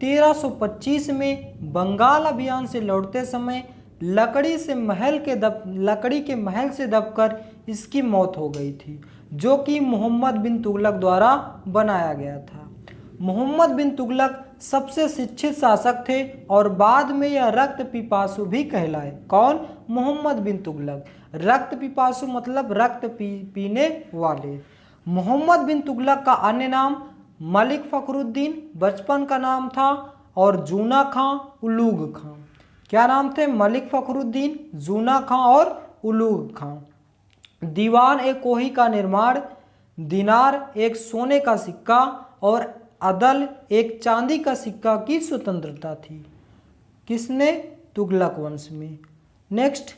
1325 में बंगाल अभियान से लौटते समय लकड़ी के महल से दबकर इसकी मौत हो गई थी, जो कि मोहम्मद बिन तुगलक द्वारा बनाया गया था। मोहम्मद बिन तुगलक सबसे शिक्षित शासक थे और बाद में यह रक्त पिपासु भी कहलाए। कौन? मोहम्मद बिन तुगलक। रक्त पिपासु मतलब रक्त पीने वाले। मोहम्मद बिन तुगलक का अन्य नाम मलिक फखरुद्दीन बचपन का नाम था और जूना खां, उलूग खां। क्या नाम थे? मलिक फखरुद्दीन, जूना खां और उलूग खां। दीवान ए कोही का निर्माण, दिनार एक सोने का सिक्का और अदल एक चांदी का सिक्का की स्वतंत्रता थी। किसने? तुगलक वंश में। नेक्स्ट,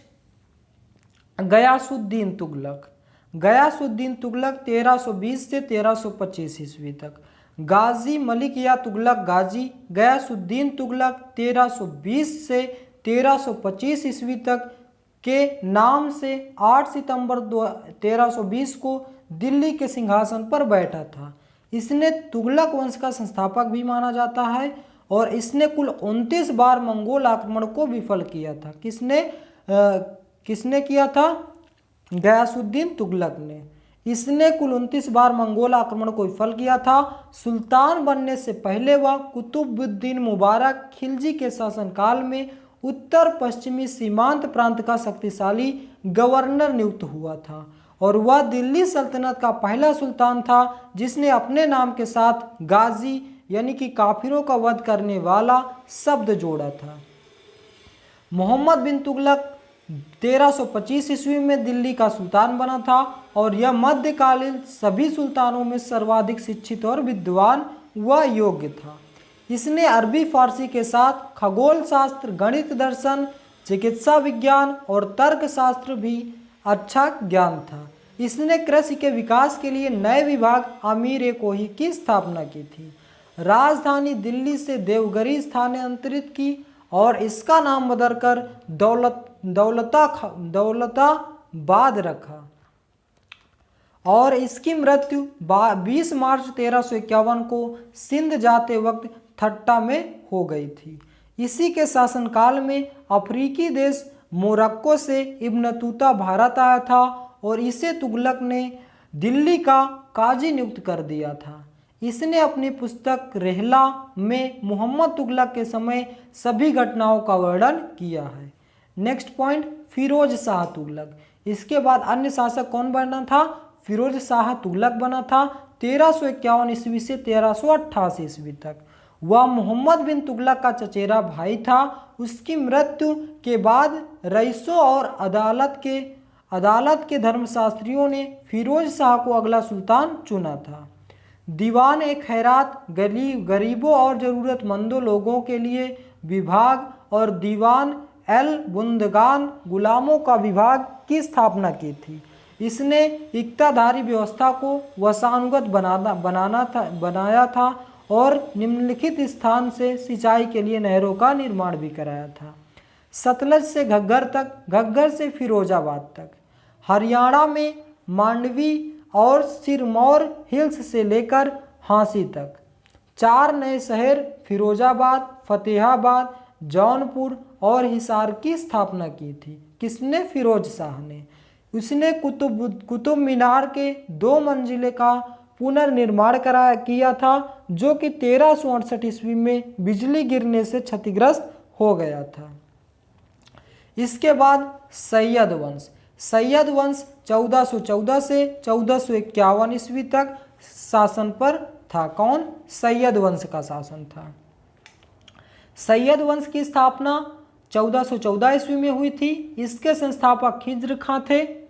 गयासुद्दीन तुगलक। गयासुद्दीन तुगलक 1320 से 1325 ईस्वी तक। गाजी मलिक या तुगलक गाजी गयासुद्दीन तुगलक 1320 से 1325 ईस्वी तक के नाम से 8 सितंबर 1320 को दिल्ली के सिंहासन पर बैठा था। इसने तुगलक वंश का संस्थापक भी माना जाता है और इसने कुल 29 बार मंगोल आक्रमण को विफल किया था। किसने किया था? गयासुद्दीन तुगलक ने। इसने कुल 29 बार मंगोल आक्रमण को विफल किया था। सुल्तान बनने से पहले वह कुतुबुद्दीन मुबारक खिलजी के शासनकाल में उत्तर पश्चिमी सीमांत प्रांत का शक्तिशाली गवर्नर नियुक्त हुआ था और वह दिल्ली सल्तनत का पहला सुल्तान था जिसने अपने नाम के साथ गाजी यानी कि काफिरों का वध करने वाला शब्द जोड़ा था। मोहम्मद बिन तुगलक 1325 ईस्वी में दिल्ली का सुल्तान बना था और यह मध्यकालीन सभी सुल्तानों में सर्वाधिक शिक्षित और विद्वान व योग्य था। इसने अरबी फारसी के साथ खगोल शास्त्र, गणित, दर्शन, चिकित्सा विज्ञान और तर्कशास्त्र भी अच्छा ज्ञान था। इसने कृषि के विकास के लिए नए विभाग अमीर-ए-कोही की स्थापना की थी। राजधानी दिल्ली से देवगिरी स्थानांतरित की और इसका नाम बदलकर दौलताबाद रखा और इसकी मृत्यु 20 मार्च 1351 को सिंध जाते वक्त ठट्टा में हो गई थी। इसी के शासनकाल में अफ्रीकी देश मोरक्को से इब्न तूता भारत आया था और इसे तुगलक ने दिल्ली का काजी नियुक्त कर दिया था। इसने अपनी पुस्तक रेहला में मोहम्मद तुगलक के समय सभी घटनाओं का वर्णन किया है। Next point, Firoz Shah Tughlaq. इसके बाद अन्य शासक कौन बना था? फिरोज शाह तुगलक बना था 1351 ईस्वी से 1388 ईस्वी तक। वह मोहम्मद बिन तुगलक का चचेरा भाई था। उसकी मृत्यु के बाद रईसों और अदालत के धर्मशास्त्रियों ने फिरोज शाह को अगला सुल्तान चुना था। दीवान ए खैरात गरीबों और ज़रूरतमंदों लोगों के लिए विभाग और दीवान एल बुंदगान गुलामों का विभाग की स्थापना की थी। इसने इक्ताधारी व्यवस्था को वसानुगत बनाया था और निम्नलिखित स्थान से सिंचाई के लिए नहरों का निर्माण भी कराया था। सतलज से घग्गर तक, घग्गर से फिरोजाबाद तक, हरियाणा में मांडवी और सिरमौर हिल्स से लेकर हांसी तक 4 नए शहर फिरोजाबाद, फतेहाबाद, जौनपुर और हिसार की स्थापना की थी। किसने? फिरोज शाह ने। उसने कुतुब मीनार के 2 मंजिले का पुनर्निर्माण किया था जो कि 1368 ईस्वी में बिजली गिरने से क्षतिग्रस्त हो गया था। इसके बाद सैयद वंश। सैयद वंश 1414 से 1451 ईस्वी तक शासन पर था। कौन? सैयद वंश का शासन था। सैयद वंश की स्थापना 1414 ईस्वी में हुई थी। इसके संस्थापक खिज्र खां थे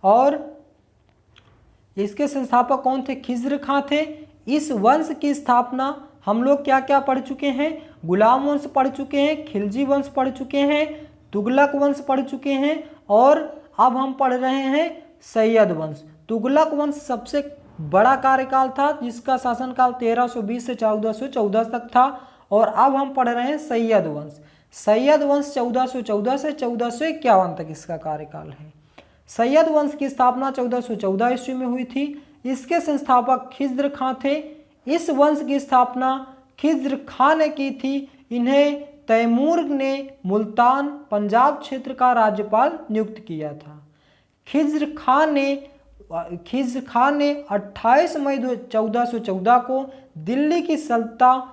और इसके संस्थापक कौन थे? खिज्र खां थे। इस वंश की स्थापना हम लोग क्या क्या पढ़ चुके हैं? गुलाम वंश पढ़ चुके हैं, खिलजी वंश पढ़ चुके हैं, तुगलक वंश पढ़ चुके हैं और अब हम पढ़ रहे हैं सैयद वंश। तुगलक वंश सबसे बड़ा कार्यकाल था जिसका शासनकाल 1320 से 1414 तक था और अब हम पढ़ रहे हैं सैयद वंश। सैयद वंश 1414 से 1451 तक इसका कार्यकाल है। सैयद वंश की स्थापना 1414 ईस्वी में हुई थी। इसके संस्थापक खिज्र खां थे। इस वंश की स्थापना खिज्र खां ने की थी। इन्हें तैमूर ने मुल्तान पंजाब क्षेत्र का राज्यपाल नियुक्त किया था। खिज्र खां ने 28 मई 1414 को दिल्ली की सल्तनत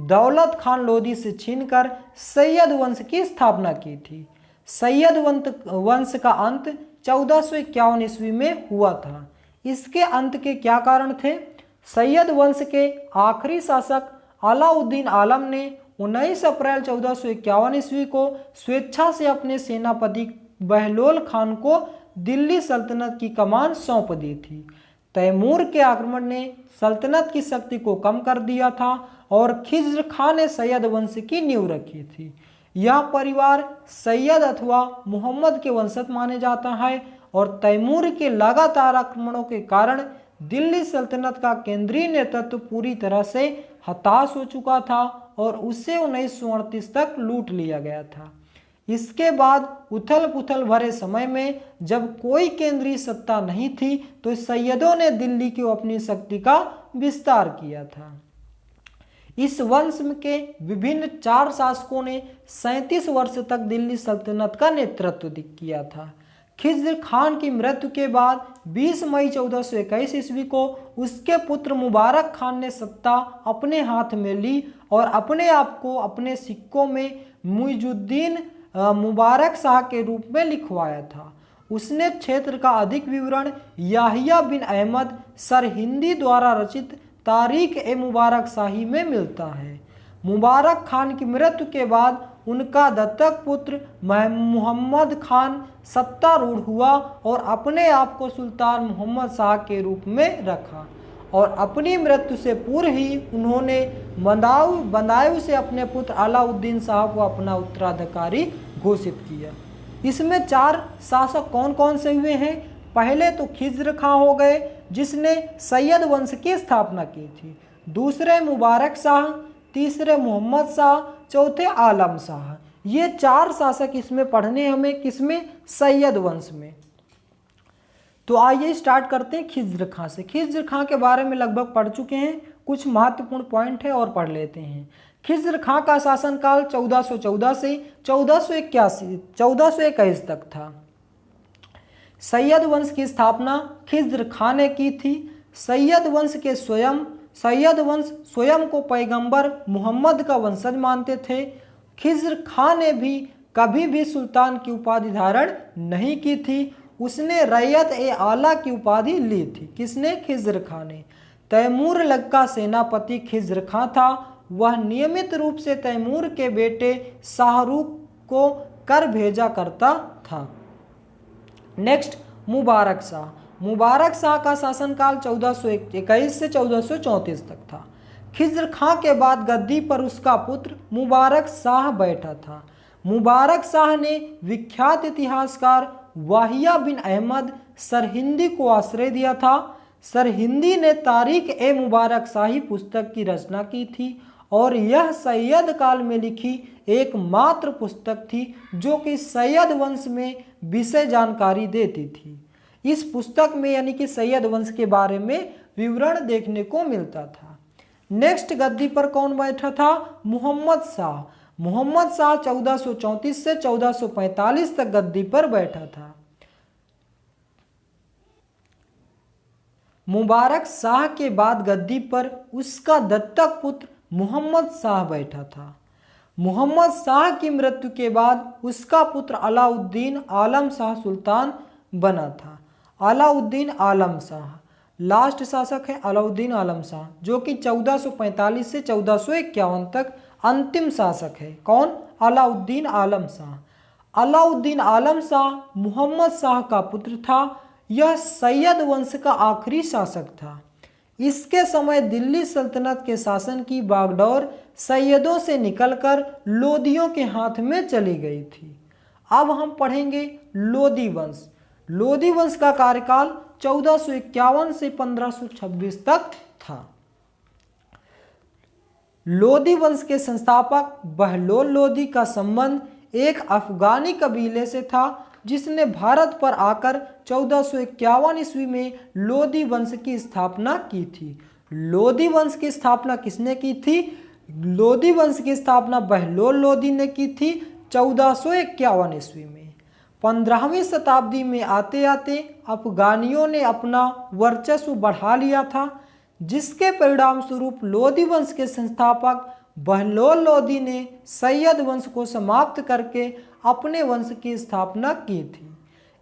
दौलत खान लोदी से छीनकर सैयद वंश की स्थापना की थी। सैयद वंश का अंत 1451 ईस्वी में हुआ था। इसके अंत के क्या कारण थे? सैयद वंश के आखिरी शासक अलाउद्दीन आलम ने 19 अप्रैल 1451 ईस्वी को स्वेच्छा से अपने सेनापति बहलोल खान को दिल्ली सल्तनत की कमान सौंप दी थी। तैमूर के आक्रमण ने सल्तनत की शक्ति को कम कर दिया था और खिज्र खां ने सैयद वंश की नींव रखी थी। यह परिवार सैयद अथवा मोहम्मद के वंशज माने जाता है और तैमूर के लगातार आक्रमणों के कारण दिल्ली सल्तनत का केंद्रीय नेतृत्व पूरी तरह से हताश हो चुका था और उसे 1938 तक लूट लिया गया था। इसके बाद उथल पुथल भरे समय में जब कोई केंद्रीय सत्ता नहीं थी तो सैयदों ने दिल्ली की अपनी शक्ति का विस्तार किया था। इस वंश के विभिन्न 4 शासकों ने 37 वर्ष तक दिल्ली सल्तनत का नेतृत्व किया था। खिज्र खान की मृत्यु के बाद 20 मई 1421 ईस्वी को उसके पुत्र मुबारक खान ने सत्ता अपने हाथ में ली और अपने आप को अपने सिक्कों में मुइजुद्दीन मुबारक शाह के रूप में लिखवाया था। उसने क्षेत्र का अधिक विवरण याहिया बिन अहमद सरहिंदी द्वारा रचित तारीख ए मुबारक शाही में मिलता है। मुबारक खान की मृत्यु के बाद उनका दत्तक पुत्र मोहम्मद खान सत्तारूढ़ हुआ और अपने आप को सुल्तान मोहम्मद शाह के रूप में रखा और अपनी मृत्यु से पूर्व ही उन्होंने बदायूं से अपने पुत्र अलाउद्दीन शाह को अपना उत्तराधिकारी घोषित किया। इसमें 4 शासक कौन कौन से हुए हैं? पहले तो खिज्र खां हो गए जिसने सैयद वंश की स्थापना की थी, दूसरे मुबारक शाह, तीसरे मोहम्मद शाह, चौथे आलम शाह। ये 4 शासक इसमें पढ़ने हमें, किसमें? सैयद वंश में। तो आइए स्टार्ट करते हैं खिज्र खां से। खिज्र खां के बारे में लगभग पढ़ चुके हैं, कुछ महत्वपूर्ण पॉइंट है और पढ़ लेते हैं। खिज्र खां का शासनकाल 1414 से 1421 तक था। सैयद वंश की स्थापना खिज्र खां ने की थी। सैयद वंश स्वयं को पैगंबर मोहम्मद का वंशज मानते थे। खिज्र खां ने भी कभी भी सुल्तान की उपाधि धारण नहीं की थी। उसने रैयत ए आला की उपाधि ली थी। किसने? खिज्र खां ने। तैमूर लग का सेनापति खिज्र खां था। वह नियमित रूप से तैमूर के बेटे शाहरुख को कर भेजा करता था। नेक्स्ट, मुबारक शाह। मुबारक शाह का शासनकाल 1421 से 1434 तक था। खिज्र खां के बाद गद्दी पर उसका पुत्र मुबारक शाह बैठा था। मुबारक शाह ने विख्यात इतिहासकार वाहिया बिन अहमद सरहिंदी को आश्रय दिया था। सरहिंदी ने तारीख ए मुबारक शाही पुस्तक की रचना की थी और यह सैयद काल में लिखी एकमात्र पुस्तक थी जो कि सैयद वंश में विषय जानकारी देती थी। इस पुस्तक में यानी कि सैयद वंश के बारे में विवरण देखने को मिलता था। नेक्स्ट गद्दी पर कौन बैठा था? मोहम्मद शाह। मोहम्मद शाह 1434 से 1445 तक गद्दी पर बैठा था। मुबारक शाह के बाद गद्दी पर उसका दत्तक पुत्र मोहम्मद शाह बैठा था। मोहम्मद शाह की मृत्यु के बाद उसका पुत्र अलाउद्दीन आलम शाह सुल्तान बना था। अलाउद्दीन आलम शाह लास्ट शासक है। अलाउद्दीन आलम शाह जो कि 1445 से 1451 तक अंतिम शासक है। कौन? अलाउद्दीन आलम शाह। अलाउद्दीन आलम शाह मोहम्मद शाह का पुत्र था। यह सैयद वंश का आखिरी शासक था। इसके समय दिल्ली सल्तनत के शासन की बागडोर सैयदों से निकलकर लोदियों के हाथ में चली गई थी। अब हम पढ़ेंगे लोदी वंश। लोदी वंश का कार्यकाल 1451 से 1526 तक था। लोदी वंश के संस्थापक बहलोल लोदी का संबंध एक अफगानी कबीले से था जिसने भारत पर आकर 1451 ईस्वी में लोदी वंश की स्थापना की थी। लोदी वंश की स्थापना किसने की थी? लोदी वंश की स्थापना बहलोल लोदी ने की थी 1451 ईस्वी में। 15वीं शताब्दी में आते आते अफगानियों ने अपना वर्चस्व बढ़ा लिया था, जिसके परिणाम स्वरूप लोदी वंश के संस्थापक बहलोल लोदी ने सैयद वंश को समाप्त करके अपने वंश की स्थापना की थी।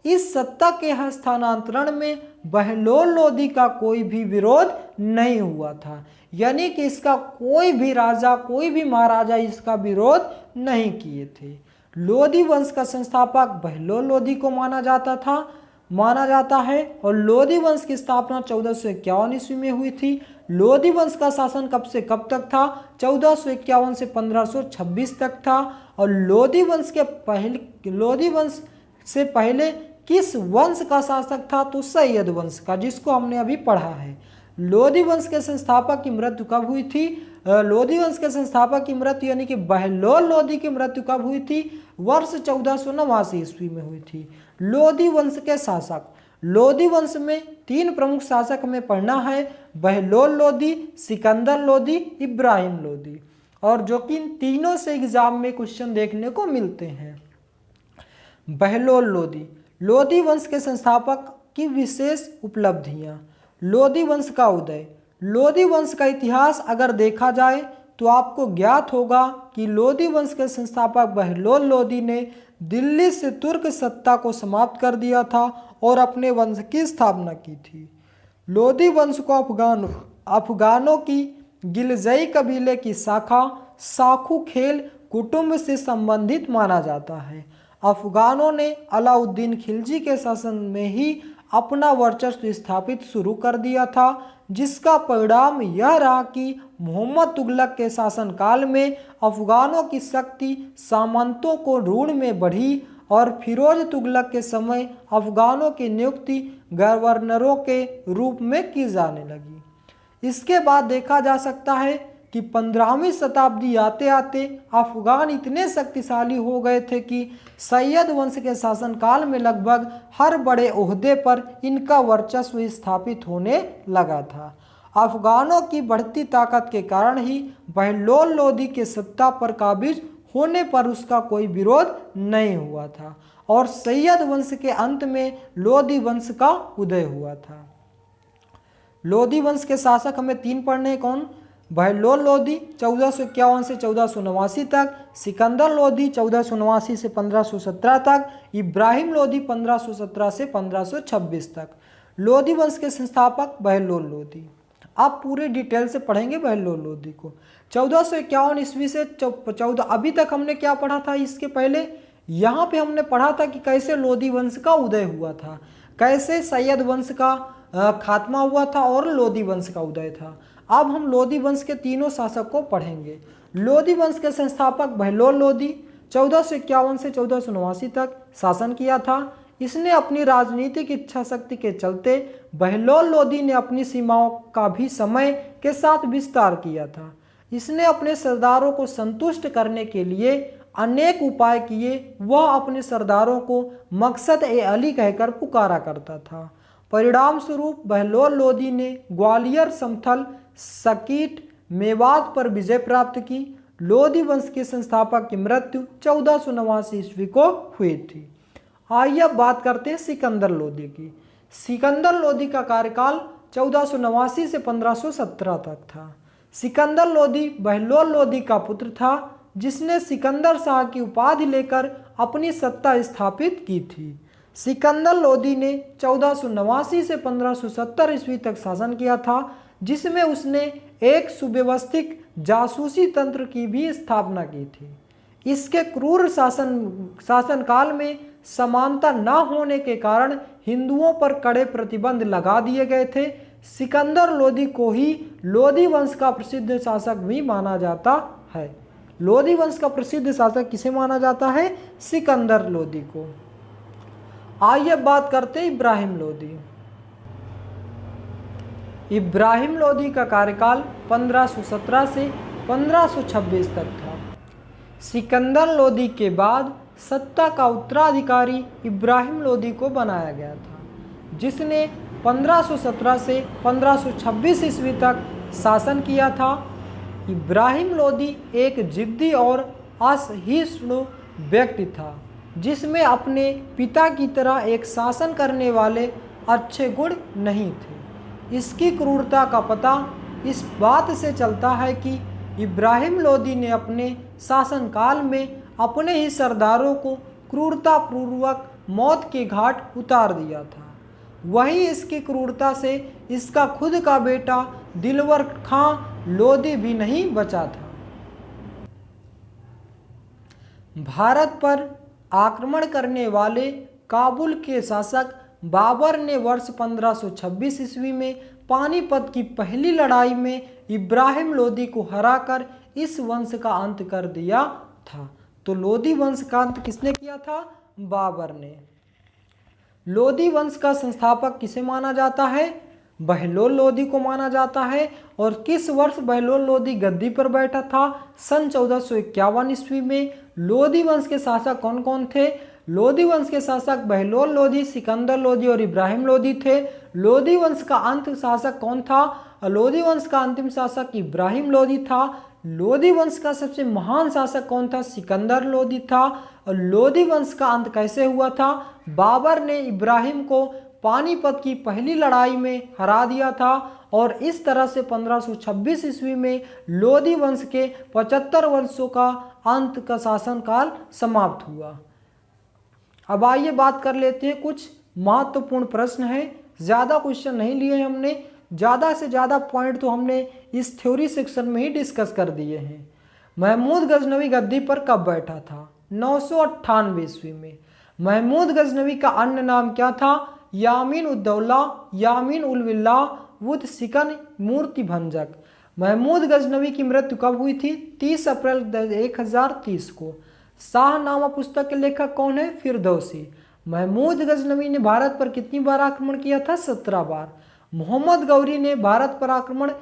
इस सत्ता के हस्तांतरण में बहलोल लोदी का कोई भी विरोध नहीं हुआ था, यानी कि इसका कोई भी राजा, कोई भी महाराजा इसका विरोध नहीं किए थे। लोदी वंश का संस्थापक बहलोल लोदी को माना जाता था। माना जाता है। और लोधी वंश की स्थापना 1451 ईस्वी में हुई थी। लोधी वंश का शासन कब से कब तक था? 1451 से 1526 तक था। और लोधी वंश से पहले किस वंश का शासक था? तो सैयद वंश का, जिसको हमने अभी पढ़ा है। लोधी वंश के संस्थापक की मृत्यु कब हुई थी? लोधी वंश के संस्थापक की मृत्यु यानी कि बहलोल लोधी की मृत्यु कब हुई थी? वर्ष 1489 ईस्वी में हुई थी। लोधी वंश के शासक, लोधी वंश में 3 प्रमुख शासक हमें पढ़ना है, बहलोल लोधी, सिकंदर लोधी, इब्राहिम लोधी, और जो कि इन तीनों से एग्जाम में क्वेश्चन देखने को मिलते हैं। बहलोल लोधी, लोधी वंश के संस्थापक की विशेष उपलब्धियां। लोधी वंश का उदय, लोधी वंश का इतिहास अगर देखा जाए तो आपको ज्ञात होगा कि लोधी वंश के संस्थापक बहलोल लोधी ने दिल्ली से तुर्क सत्ता को समाप्त कर दिया था और अपने वंश की स्थापना की थी। लोधी वंश को अफगानों की गिलजई कबीले की शाखा साखू खेल कुटुंब से संबंधित माना जाता है। अफगानों ने अलाउद्दीन खिलजी के शासन में ही अपना वर्चस्व स्थापित शुरू कर दिया था, जिसका परिणाम यह रहा कि मोहम्मद तुगलक के शासनकाल में अफगानों की शक्ति सामंतों को ऋण में बढ़ी और फिरोज तुगलक के समय अफगानों की नियुक्ति गवर्नरों के रूप में की जाने लगी। इसके बाद देखा जा सकता है कि 15वीं शताब्दी आते आते अफगान इतने शक्तिशाली हो गए थे कि सैयद वंश के शासनकाल में लगभग हर बड़े ओहदे पर इनका वर्चस्व स्थापित होने लगा था। अफगानों की बढ़ती ताकत के कारण ही बहलोल लोधी के सत्ता पर काबिज होने पर उसका कोई विरोध नहीं हुआ था और सैयद वंश के अंत में लोधी वंश का उदय हुआ था। लोधी वंश के शासक हमें 3 पढ़ने, कौन? बहलोल लोधी 1451 से 1489 तक, सिकंदर लोधी 1489 से 1517 तक, इब्राहिम लोधी 1517 से 1526 तक। लोधी वंश के संस्थापक बहलोल लोधी। आप पूरे डिटेल से पढ़ेंगे बहलोल लोधी को। 1451 ईस्वी से 14, अभी तक हमने क्या पढ़ा था? इसके पहले यहाँ पे हमने पढ़ा था कि कैसे लोधी वंश का उदय हुआ था, कैसे सैयद वंश का खात्मा हुआ था और लोधी वंश का उदय था। अब हम लोधी वंश के तीनों शासक को पढ़ेंगे। लोधी वंश के संस्थापक बहलोल लोधी 1451 से 1489 तक शासन किया था। इसने अपनी राजनीतिक इच्छा शक्ति के चलते बहलोल लोधी ने अपनी सीमाओं का भी समय के साथ विस्तार किया था। इसने अपने सरदारों को संतुष्ट करने के लिए अनेक उपाय किए। वह अपने सरदारों को मकसद ए अली कहकर पुकारा करता था। परिणाम स्वरूप बहलोल लोधी ने ग्वालियर, समथल, सकीट, मेवात पर विजय प्राप्त की। लोधी वंश के संस्थापक की मृत्यु 1489 ईस्वी को हुई थी। आइए अब बात करते हैं सिकंदर लोधी की। सिकंदर लोधी का कार्यकाल 1489 से 1517 तक था। सिकंदर लोधी बहलोल लोधी का पुत्र था, जिसने सिकंदर शाह की उपाधि लेकर अपनी सत्ता स्थापित की थी। सिकंदर लोधी ने 1489 से 1570 ईस्वी तक शासन किया था, जिसमें उसने एक सुव्यवस्थित जासूसी तंत्र की भी स्थापना की थी। इसके क्रूर शासनकाल में समानता न होने के कारण हिंदुओं पर कड़े प्रतिबंध लगा दिए गए थे। सिकंदर लोधी को ही लोधी वंश का प्रसिद्ध शासक भी माना जाता है। लोधी वंश का प्रसिद्ध शासक किसे माना जाता है? सिकंदर लोधी को। आइए बात करते हैं इब्राहिम लोधी। इब्राहिम लोधी का कार्यकाल 1517 से 1526 तक था। सिकंदर लोधी के बाद सत्ता का उत्तराधिकारी इब्राहिम लोधी को बनाया गया था, जिसने 1517 से 1526 ईस्वी तक शासन किया था। इब्राहिम लोधी एक जिद्दी और असहिष्णु व्यक्ति था, जिसमें अपने पिता की तरह एक शासन करने वाले अच्छे गुण नहीं थे। इसकी क्रूरता का पता इस बात से चलता है कि इब्राहिम लोधी ने अपने शासनकाल में अपने ही सरदारों को क्रूरतापूर्वक मौत के घाट उतार दिया था। वहीं इसकी क्रूरता से इसका खुद का बेटा दिलवर खां लोधी भी नहीं बचा था। भारत पर आक्रमण करने वाले काबुल के शासक बाबर ने वर्ष 1526 ईस्वी में पानीपत की पहली लड़ाई में इब्राहिम लोदी को हराकर इस वंश का अंत कर दिया था। तो लोदी वंश का अंत किसने किया था? बाबर ने। लोदी वंश का संस्थापक किसे माना जाता है? बहलोल लोदी को माना जाता है। और किस वर्ष बहलोल लोदी गद्दी पर बैठा था? सन 1451 ईस्वी में। लोदी वंश के शासक कौन कौन थे? लोदी वंश के शासक बहलोल लोदी, सिकंदर लोदी और इब्राहिम लोदी थे। लोदी वंश का अंत शासक कौन था? लोदी वंश का अंतिम शासक इब्राहिम लोदी था। लोदी वंश का सबसे महान शासक कौन था? सिकंदर लोदी था। और लोदी वंश का अंत कैसे हुआ था? बाबर ने इब्राहिम को पानीपत की पहली लड़ाई में हरा दिया था और इस तरह से 1526 ईस्वी में लोदी वंश के 75 वर्षों का अंत का शासनकाल समाप्त हुआ। अब आइए बात कर लेते हैं, कुछ महत्वपूर्ण प्रश्न हैं। ज़्यादा क्वेश्चन नहीं लिए हमने, ज़्यादा से ज़्यादा पॉइंट तो हमने इस थ्योरी सेक्शन में ही डिस्कस कर दिए हैं। महमूद गजनवी गद्दी पर कब बैठा था? 998 ईस्वी में। महमूद गजनवी का अन्य नाम क्या था? यामीन उद्दौला, यामीन उल विल्ला, वुद सिकन, मूर्ति भंजक। महमूद गजनवी की मृत्यु कब हुई थी? 30 अप्रैल 1030 को। शाहनामा पुस्तक के लेखक कौन है? फिरदौसी। महमूद गजनवी ने भारत पर कितनी बार आक्रमण किया था? 17 बार। मोहम्मद गौरी ने भारत पर आक्रमण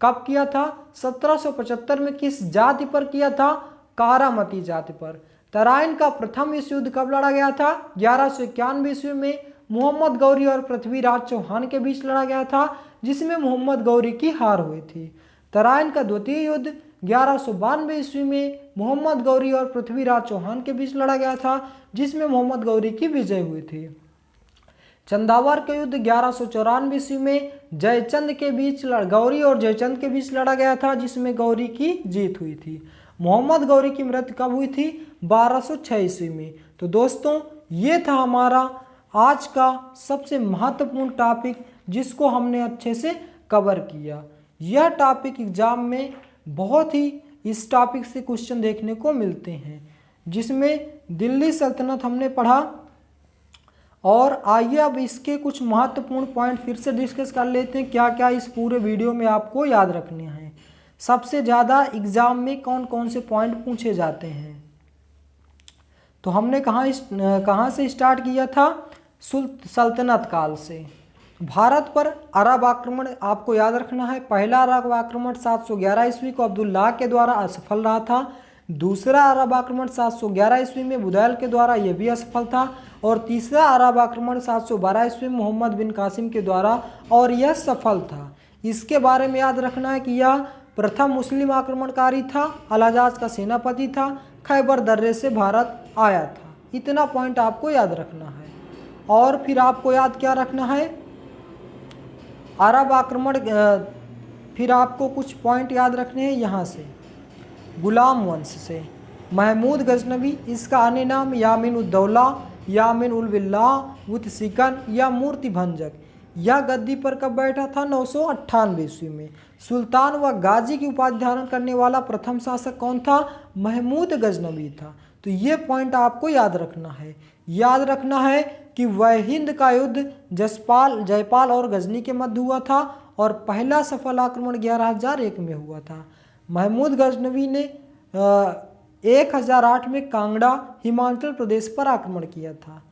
कब किया था? 1775 में। किस जाति पर किया था? कारामती जाति पर। तराइन का प्रथम विश्व युद्ध कब लड़ा गया था? 1191 ईस्वी में। मोहम्मद गौरी और पृथ्वीराज चौहान के बीच लड़ा गया था, जिसमें मोहम्मद गौरी की हार हुई थी। तराइन का द्वितीय युद्ध 1192 ईस्वी में मोहम्मद गौरी और पृथ्वीराज चौहान के बीच लड़ा गया था, जिसमें मोहम्मद गौरी की विजय हुई थी। चंदावर का युद्ध 1194 ईस्वी में जयचंद के बीच गौरी और जयचंद के बीच लड़ा गया था, जिसमें गौरी की जीत हुई थी। मोहम्मद गौरी की मृत्यु कब हुई थी? 1206 ईस्वी में। तो दोस्तों, ये था हमारा आज का सबसे महत्वपूर्ण टॉपिक, जिसको हमने अच्छे से कवर किया। यह टॉपिक एग्जाम में बहुत ही इस टॉपिक से क्वेश्चन देखने को मिलते हैं, जिसमें दिल्ली सल्तनत हमने पढ़ा। और आइए अब इसके कुछ महत्वपूर्ण पॉइंट फिर से डिस्कस कर लेते हैं, क्या क्या इस पूरे वीडियो में आपको याद रखने हैं। सबसे ज़्यादा एग्जाम में कौन कौन से पॉइंट पूछे जाते हैं? तो हमने कहाँ से स्टार्ट किया था? सल्तनत काल से। भारत पर अरब आक्रमण आपको याद रखना है। पहला अरब आक्रमण 711 ईस्वी को अब्दुल्लाह के द्वारा असफल रहा था। दूसरा अरब आक्रमण 711 ईस्वी में बुदैल के द्वारा यह भी असफल था। और तीसरा अरब आक्रमण 712 ईस्वी में मोहम्मद बिन कासिम के द्वारा, और यह सफल था। इसके बारे में याद रखना है कि यह प्रथम मुस्लिम आक्रमणकारी था, अल-हज्जाज का सेनापति था, खैबर दर्रे से भारत आया था। इतना पॉइंट आपको याद रखना है। और फिर आपको याद क्या रखना है? अरब आक्रमण, फिर आपको कुछ पॉइंट याद रखने हैं यहाँ से। गुलाम वंश से महमूद गजनवी, इसका अन्य नाम यामीन उद्दौला, यामीन उल विल्ला, वुद सिकन या मूर्ति भंजक। यह गद्दी पर कब बैठा था? 998 ईस्वी में। सुल्तान व गाजी की उपाधि धारण करने वाला प्रथम शासक कौन था? महमूद गजनवी था। तो ये पॉइंट आपको याद रखना है। याद रखना है कि वहिंद का युद्ध जयपाल और गजनी के मध्य हुआ था और पहला सफल आक्रमण 1101 में हुआ था। महमूद गजनवी ने 1008 में कांगड़ा हिमाचल प्रदेश पर आक्रमण किया था।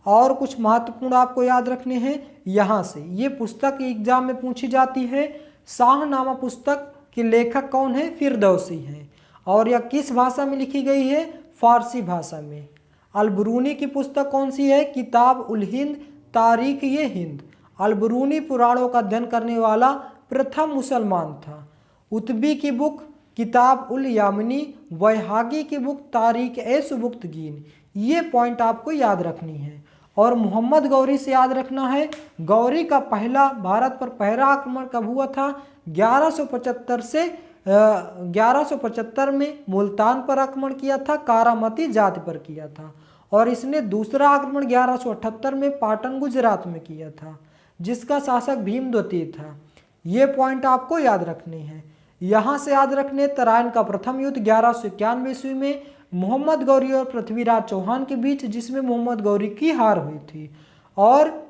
और कुछ महत्वपूर्ण आपको याद रखने हैं यहाँ से। ये पुस्तक एग्जाम में पूछी जाती है। शाहनामा पुस्तक के लेखक कौन है? फिरदौसी हैं। और यह किस भाषा में लिखी गई है? फारसी भाषा में। अल-बरूनी की पुस्तक कौन सी है? किताब उल हिंद, तारीख ये हिंद। अल-बरूनी पुराणों का अध्ययन करने वाला प्रथम मुसलमान था। उतबी की बुक किताब उल यामिनी, वैहागी की बुक तारीख ए सुबुक्तगीन। ये पॉइंट आपको याद रखनी है। और मोहम्मद गौरी से याद रखना है, गौरी का पहला भारत पर पहला आक्रमण कब हुआ था? 1175 में मुल्तान पर आक्रमण किया था, कारामती जाति पर किया था। और इसने दूसरा आक्रमण 1178 में पाटन गुजरात में किया था, जिसका शासक भीम द्वितीय था। ये पॉइंट आपको याद रखने हैं। यहाँ से याद रखने तराइन का प्रथम युद्ध 1191 ईस्वी में मोहम्मद गौरी और पृथ्वीराज चौहान के बीच, जिसमें मोहम्मद गौरी की हार हुई थी। और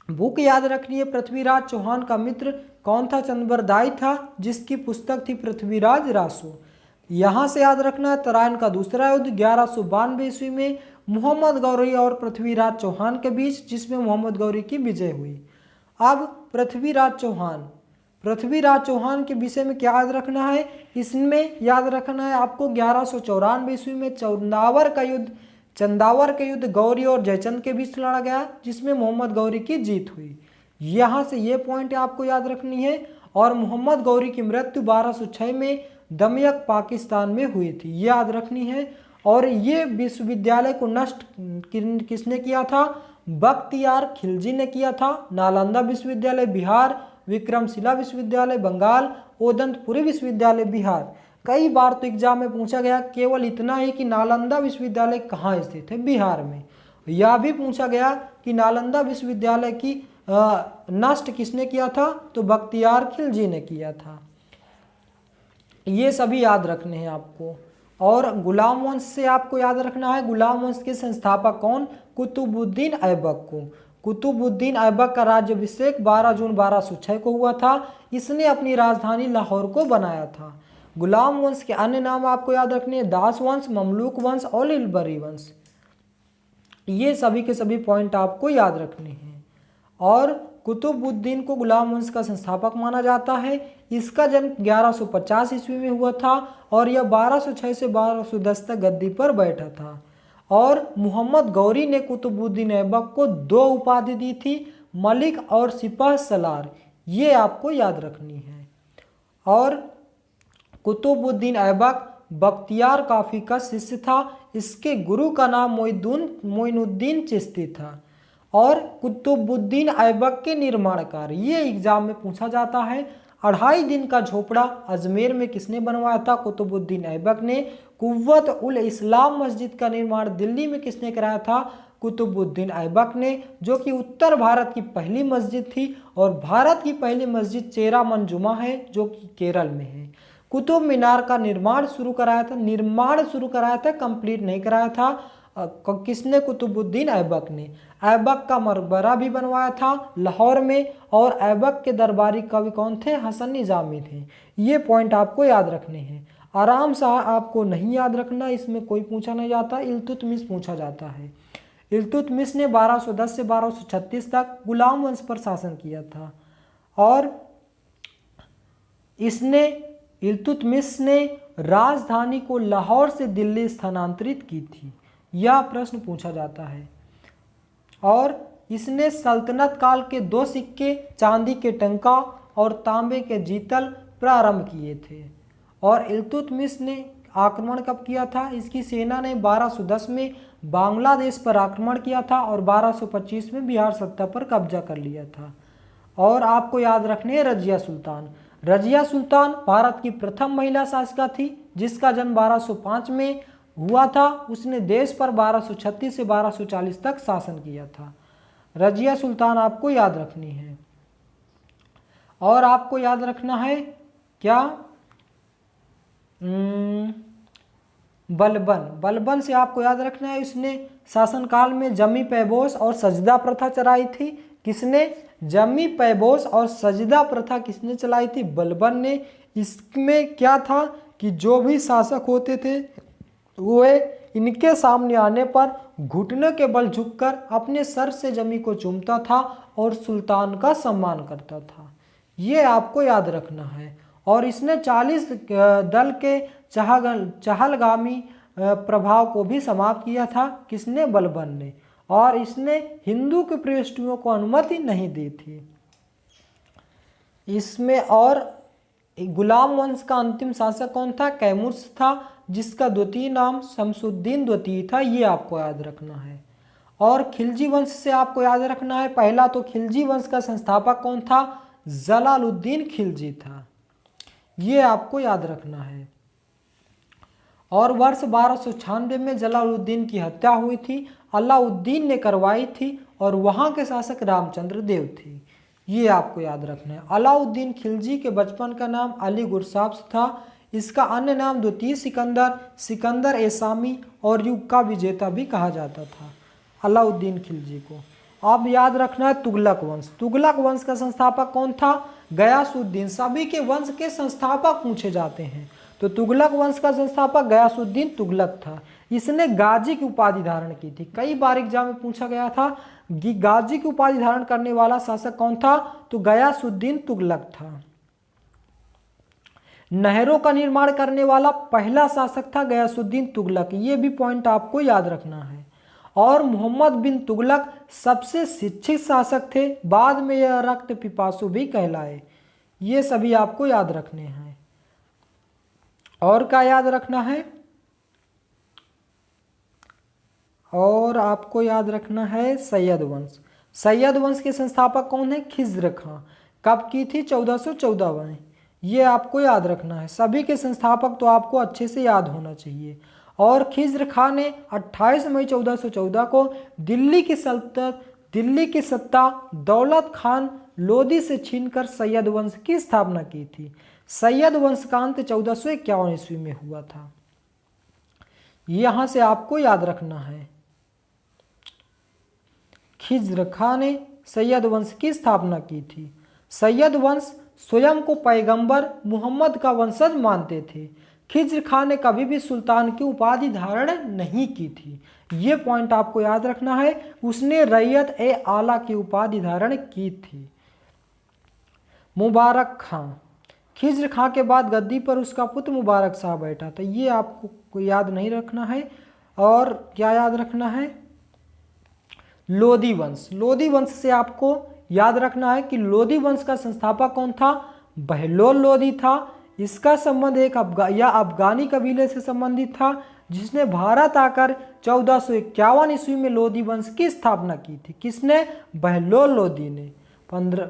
बुक याद रखनी है, पृथ्वीराज चौहान का मित्र कौन था? चंद्रबरदाई था, जिसकी पुस्तक थी पृथ्वीराज रासो। यहाँ से याद रखना है तराइन का दूसरा युद्ध 1192 ईस्वी में मोहम्मद गौरी और पृथ्वीराज चौहान के बीच, जिसमें मोहम्मद गौरी की विजय हुई। अब पृथ्वीराज चौहान के विषय में क्या याद रखना है? इसमें याद रखना है आपको 1194 ईस्वी में चंदावर का युद्ध गौरी और जयचंद के बीच लड़ा गया, जिसमें मोहम्मद गौरी की जीत हुई। यहाँ से ये पॉइंट आपको याद रखनी है। और मोहम्मद गौरी की मृत्यु 1206 में दमियक पाकिस्तान में हुई थी, ये याद रखनी है। और ये विश्वविद्यालय को नष्ट किसने किया था? बख्तियार खिलजी ने किया था। नालंदा विश्वविद्यालय बिहार, विक्रमशिला विश्वविद्यालय बंगाल, ओदंतपुरी विश्वविद्यालय बिहार। कई बार तो एग्जाम में पूछा गया केवल इतना ही कि नालंदा विश्वविद्यालय कहाँ स्थित है? बिहार में। यह भी पूछा गया कि नालंदा विश्वविद्यालय की नष्ट किसने किया था? तो बख्तियार खिलजी ने किया था। ये सभी याद रखने हैं आपको। और गुलाम वंश से आपको याद रखना है, गुलाम वंश के संस्थापक कौन? कुतुबुद्दीन ऐबक को। कुतुबुद्दीन ऐबक का राज्याभिषेक 12 जून 1206 को हुआ था। इसने अपनी राजधानी लाहौर को बनाया था। गुलाम वंश के अन्य नाम आपको याद रखने हैं, दास वंश, ममलूक वंश और इल्बरी वंश। ये सभी के सभी पॉइंट आपको याद रखने हैं। और कुतुबुद्दीन को गुलाम वंश का संस्थापक माना जाता है। इसका जन्म 1150 ईस्वी में हुआ था और यह 1206 से 1210 तक गद्दी पर बैठा था। और मोहम्मद गौरी ने कुतुबुद्दीन ऐबक को 2 उपाधि दी थी, मलिक और सिपाह सलार। ये आपको याद रखनी है। और कुतुबुद्दीन ऐबक बख्तियार काफी का शिष्य था। इसके गुरु का नाम मोइनुद्दीन चिश्ती था। और कुतुबुद्दीन ऐबक के निर्माण कार्य, ये एग्जाम में पूछा जाता है। 2.5 दिन का झोपड़ा अजमेर में किसने बनवाया था? कुतुबुद्दीन ऐबक ने। कुव्वत उल इस्लाम मस्जिद का निर्माण दिल्ली में किसने कराया था? कुतुबुद्दीन ऐबक ने, जो कि उत्तर भारत की पहली मस्जिद थी। और भारत की पहली मस्जिद चेरा मंजुमा है, जो कि केरल में है। कुतुब मीनार का निर्माण शुरू कराया था, कंप्लीट नहीं कराया था। किसने? कुतुबुद्दीन ऐबक ने। ऐबक का मकबरा भी बनवाया था लाहौर में। और ऐबक के दरबारी कवि कौन थे? हसन निजामी थे। ये पॉइंट आपको याद रखने हैं। आराम शाह आपको नहीं याद रखना, इसमें कोई पूछा नहीं जाता। इल्तुतमिश पूछा जाता है। इल्तुतमिश ने 1210 से 1236 तक गुलाम वंश पर शासन किया था। और इल्तुतमिश ने राजधानी को लाहौर से दिल्ली स्थानांतरित की थी। यह प्रश्न पूछा जाता है। और इसने सल्तनत काल के 2 सिक्के, चांदी के टंका और तांबे के जीतल प्रारंभ किए थे। और इल्तुतमिश ने आक्रमण कब किया था? इसकी सेना ने 1210 में बांग्लादेश पर आक्रमण किया था और 1225 में बिहार सत्ता पर कब्जा कर लिया था। और आपको याद रखने रजिया सुल्तान। रजिया सुल्तान भारत की प्रथम महिला शासिका थी, जिसका जन्म 1205 में हुआ था। उसने देश पर 1236 से 1240 तक शासन किया था। रजिया सुल्तान आपको याद रखनी है। और आपको याद रखना है क्या? बलबन से आपको याद रखना है, इसने शासनकाल में जमी पैबोस और सजदा प्रथा चलाई थी। किसने? जमी पैबोस और सजदा प्रथा किसने चलाई थी? बलबन ने। इसमें क्या था कि जो भी शासक होते थे वे इनके सामने आने पर घुटने के बल झुककर अपने सर से जमी को चूमता था और सुल्तान का सम्मान करता था। ये आपको याद रखना है। और इसने 40 दल के चहलगामी प्रभाव को भी समाप्त किया था। किसने? बलबन ने। और इसने हिंदू के प्रविष्टियों को अनुमति नहीं दी थी इसमें। और गुलाम वंश का अंतिम शासक कौन था? कैमुर्स था, जिसका द्वितीय नाम शमसुद्दीन द्वितीय था। ये आपको याद रखना है। और खिलजी वंश से आपको याद रखना है, पहला तो खिलजी वंश का संस्थापक कौन था? जलालुद्दीन खिलजी था। ये आपको याद रखना है। और वर्ष 1296 में जलालुद्दीन की हत्या हुई थी, अलाउद्दीन ने करवाई थी। और वहाँ के शासक रामचंद्र देव थे। ये आपको याद रखना है। अलाउद्दीन खिलजी के बचपन का नाम अली गुरसाब्स था। इसका अन्य नाम द्वितीय सिकंदर, सिकंदर एसामी और युग का विजेता भी कहा जाता था अलाउद्दीन खिलजी को। अब याद रखना है तुगलक वंश। तुगलक वंश का संस्थापक कौन था? गयासुद्दीन। सभी के वंश के संस्थापक पूछे जाते हैं, तो तुगलक वंश का संस्थापक गयासुद्दीन तुगलक था। इसने गाजी की उपाधि धारण की थी। कई बार एग्जाम में पूछा गया था कि गाजी की उपाधि धारण करने वाला शासक कौन था? तो गयासुद्दीन तुगलक था। नहरों का निर्माण करने वाला पहला शासक था गयासुद्दीन तुगलक, ये भी पॉइंट आपको याद रखना है। और मोहम्मद बिन तुगलक सबसे शिक्षित शासक थे, बाद में यह रक्त पिपासु भी कहलाए। ये सभी आपको याद रखने हैं। और क्या याद रखना है? और आपको याद रखना है सैयद वंश। सैयद वंश के संस्थापक कौन है? खिज्र खां। कब की थी? 1414 में। ये आपको याद रखना है। सभी के संस्थापक तो आपको अच्छे से याद होना चाहिए। और खिज्र खां ने 28 मई 1414 को दिल्ली की सत्ता दौलत खान लोदी से छीनकर सैयद वंश की स्थापना की थी। सैयद वंश का अंत 1451 ईस्वी में हुआ था। यहां से आपको याद रखना है। खिज्र खां ने सैयद वंश की स्थापना की थी। सैयद वंश स्वयं को पैगंबर मोहम्मद का वंशज मानते थे। खिज्र खां ने कभी भी सुल्तान की उपाधि धारण नहीं की थी। ये पॉइंट आपको याद रखना है। उसने रैयत ए आला की उपाधि धारण की थी। मुबारक खां। खिज्र खां के बाद गद्दी पर उसका पुत्र मुबारक शाह बैठा था। ये आपको याद नहीं रखना है। और क्या याद रखना है? लोदी वंश। लोदी वंश से आपको याद रखना है कि लोदी वंश का संस्थापक कौन था? बहलोल लोदी था। इसका संबंध एक अफगानी कबीले से संबंधित था, जिसने भारत आकर 1451 ईस्वी में लोदी वंश की स्थापना की थी। किसने? बहलोल लोदी ने। 15।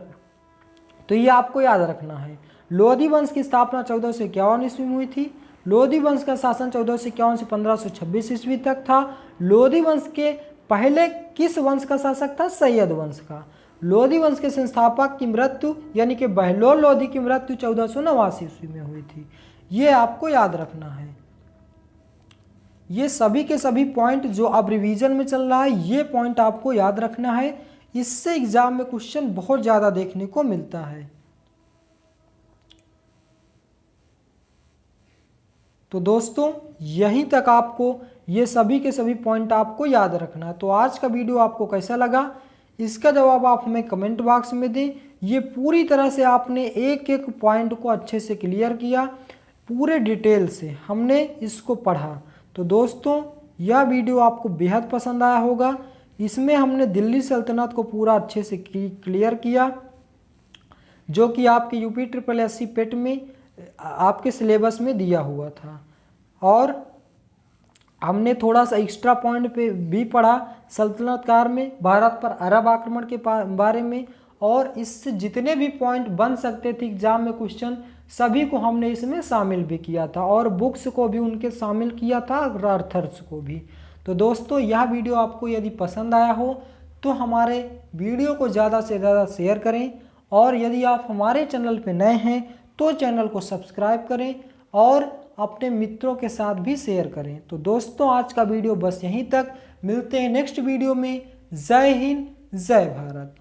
तो ये आपको याद रखना है। लोदी वंश की स्थापना 1451 ईस्वी में हुई थी। लोदी वंश का शासन 1451 से 1526 ईस्वी तक था। लोदी वंश के पहले किस वंश का शासक था? सैयद वंश का। लोदी वंश के संस्थापक की मृत्यु यानी कि बहलोल लोदी की मृत्यु 1489 ईस्वी में हुई थी। ये आपको याद रखना है। ये सभी के सभी पॉइंट जो अब रिवीजन में चल रहा है, ये पॉइंट आपको याद रखना है। इससे एग्जाम में क्वेश्चन बहुत ज़्यादा देखने को मिलता है। तो दोस्तों यहीं तक आपको ये सभी के सभी पॉइंट आपको याद रखना है। तो आज का वीडियो आपको कैसा लगा, इसका जवाब आप हमें कमेंट बॉक्स में दें। ये पूरी तरह से आपने एक एक पॉइंट को अच्छे से क्लियर किया, पूरे डिटेल से हमने इसको पढ़ा। तो दोस्तों यह वीडियो आपको बेहद पसंद आया होगा। इसमें हमने दिल्ली सल्तनत को पूरा अच्छे से क्लियर किया, जो कि आपके यूपी SSSC पेट में आपके सिलेबस में दिया हुआ था। और हमने थोड़ा सा एक्स्ट्रा पॉइंट पे भी पढ़ा सल्तनत काल में भारत पर अरब आक्रमण के बारे में। और इससे जितने भी पॉइंट बन सकते थे एग्जाम में क्वेश्चन, सभी को हमने इसमें शामिल भी किया था। और बुक्स को भी उनके शामिल किया था, अर्थर्स को भी। तो दोस्तों यह वीडियो आपको यदि पसंद आया हो तो हमारे वीडियो को ज़्यादा से ज़्यादा शेयर करें। और यदि आप हमारे चैनल पर नए हैं तो चैनल को सब्सक्राइब करें और अपने मित्रों के साथ भी शेयर करें। तो दोस्तों आज का वीडियो बस यहीं तक। मिलते हैं नेक्स्ट वीडियो में। जय हिंद, जय भारत।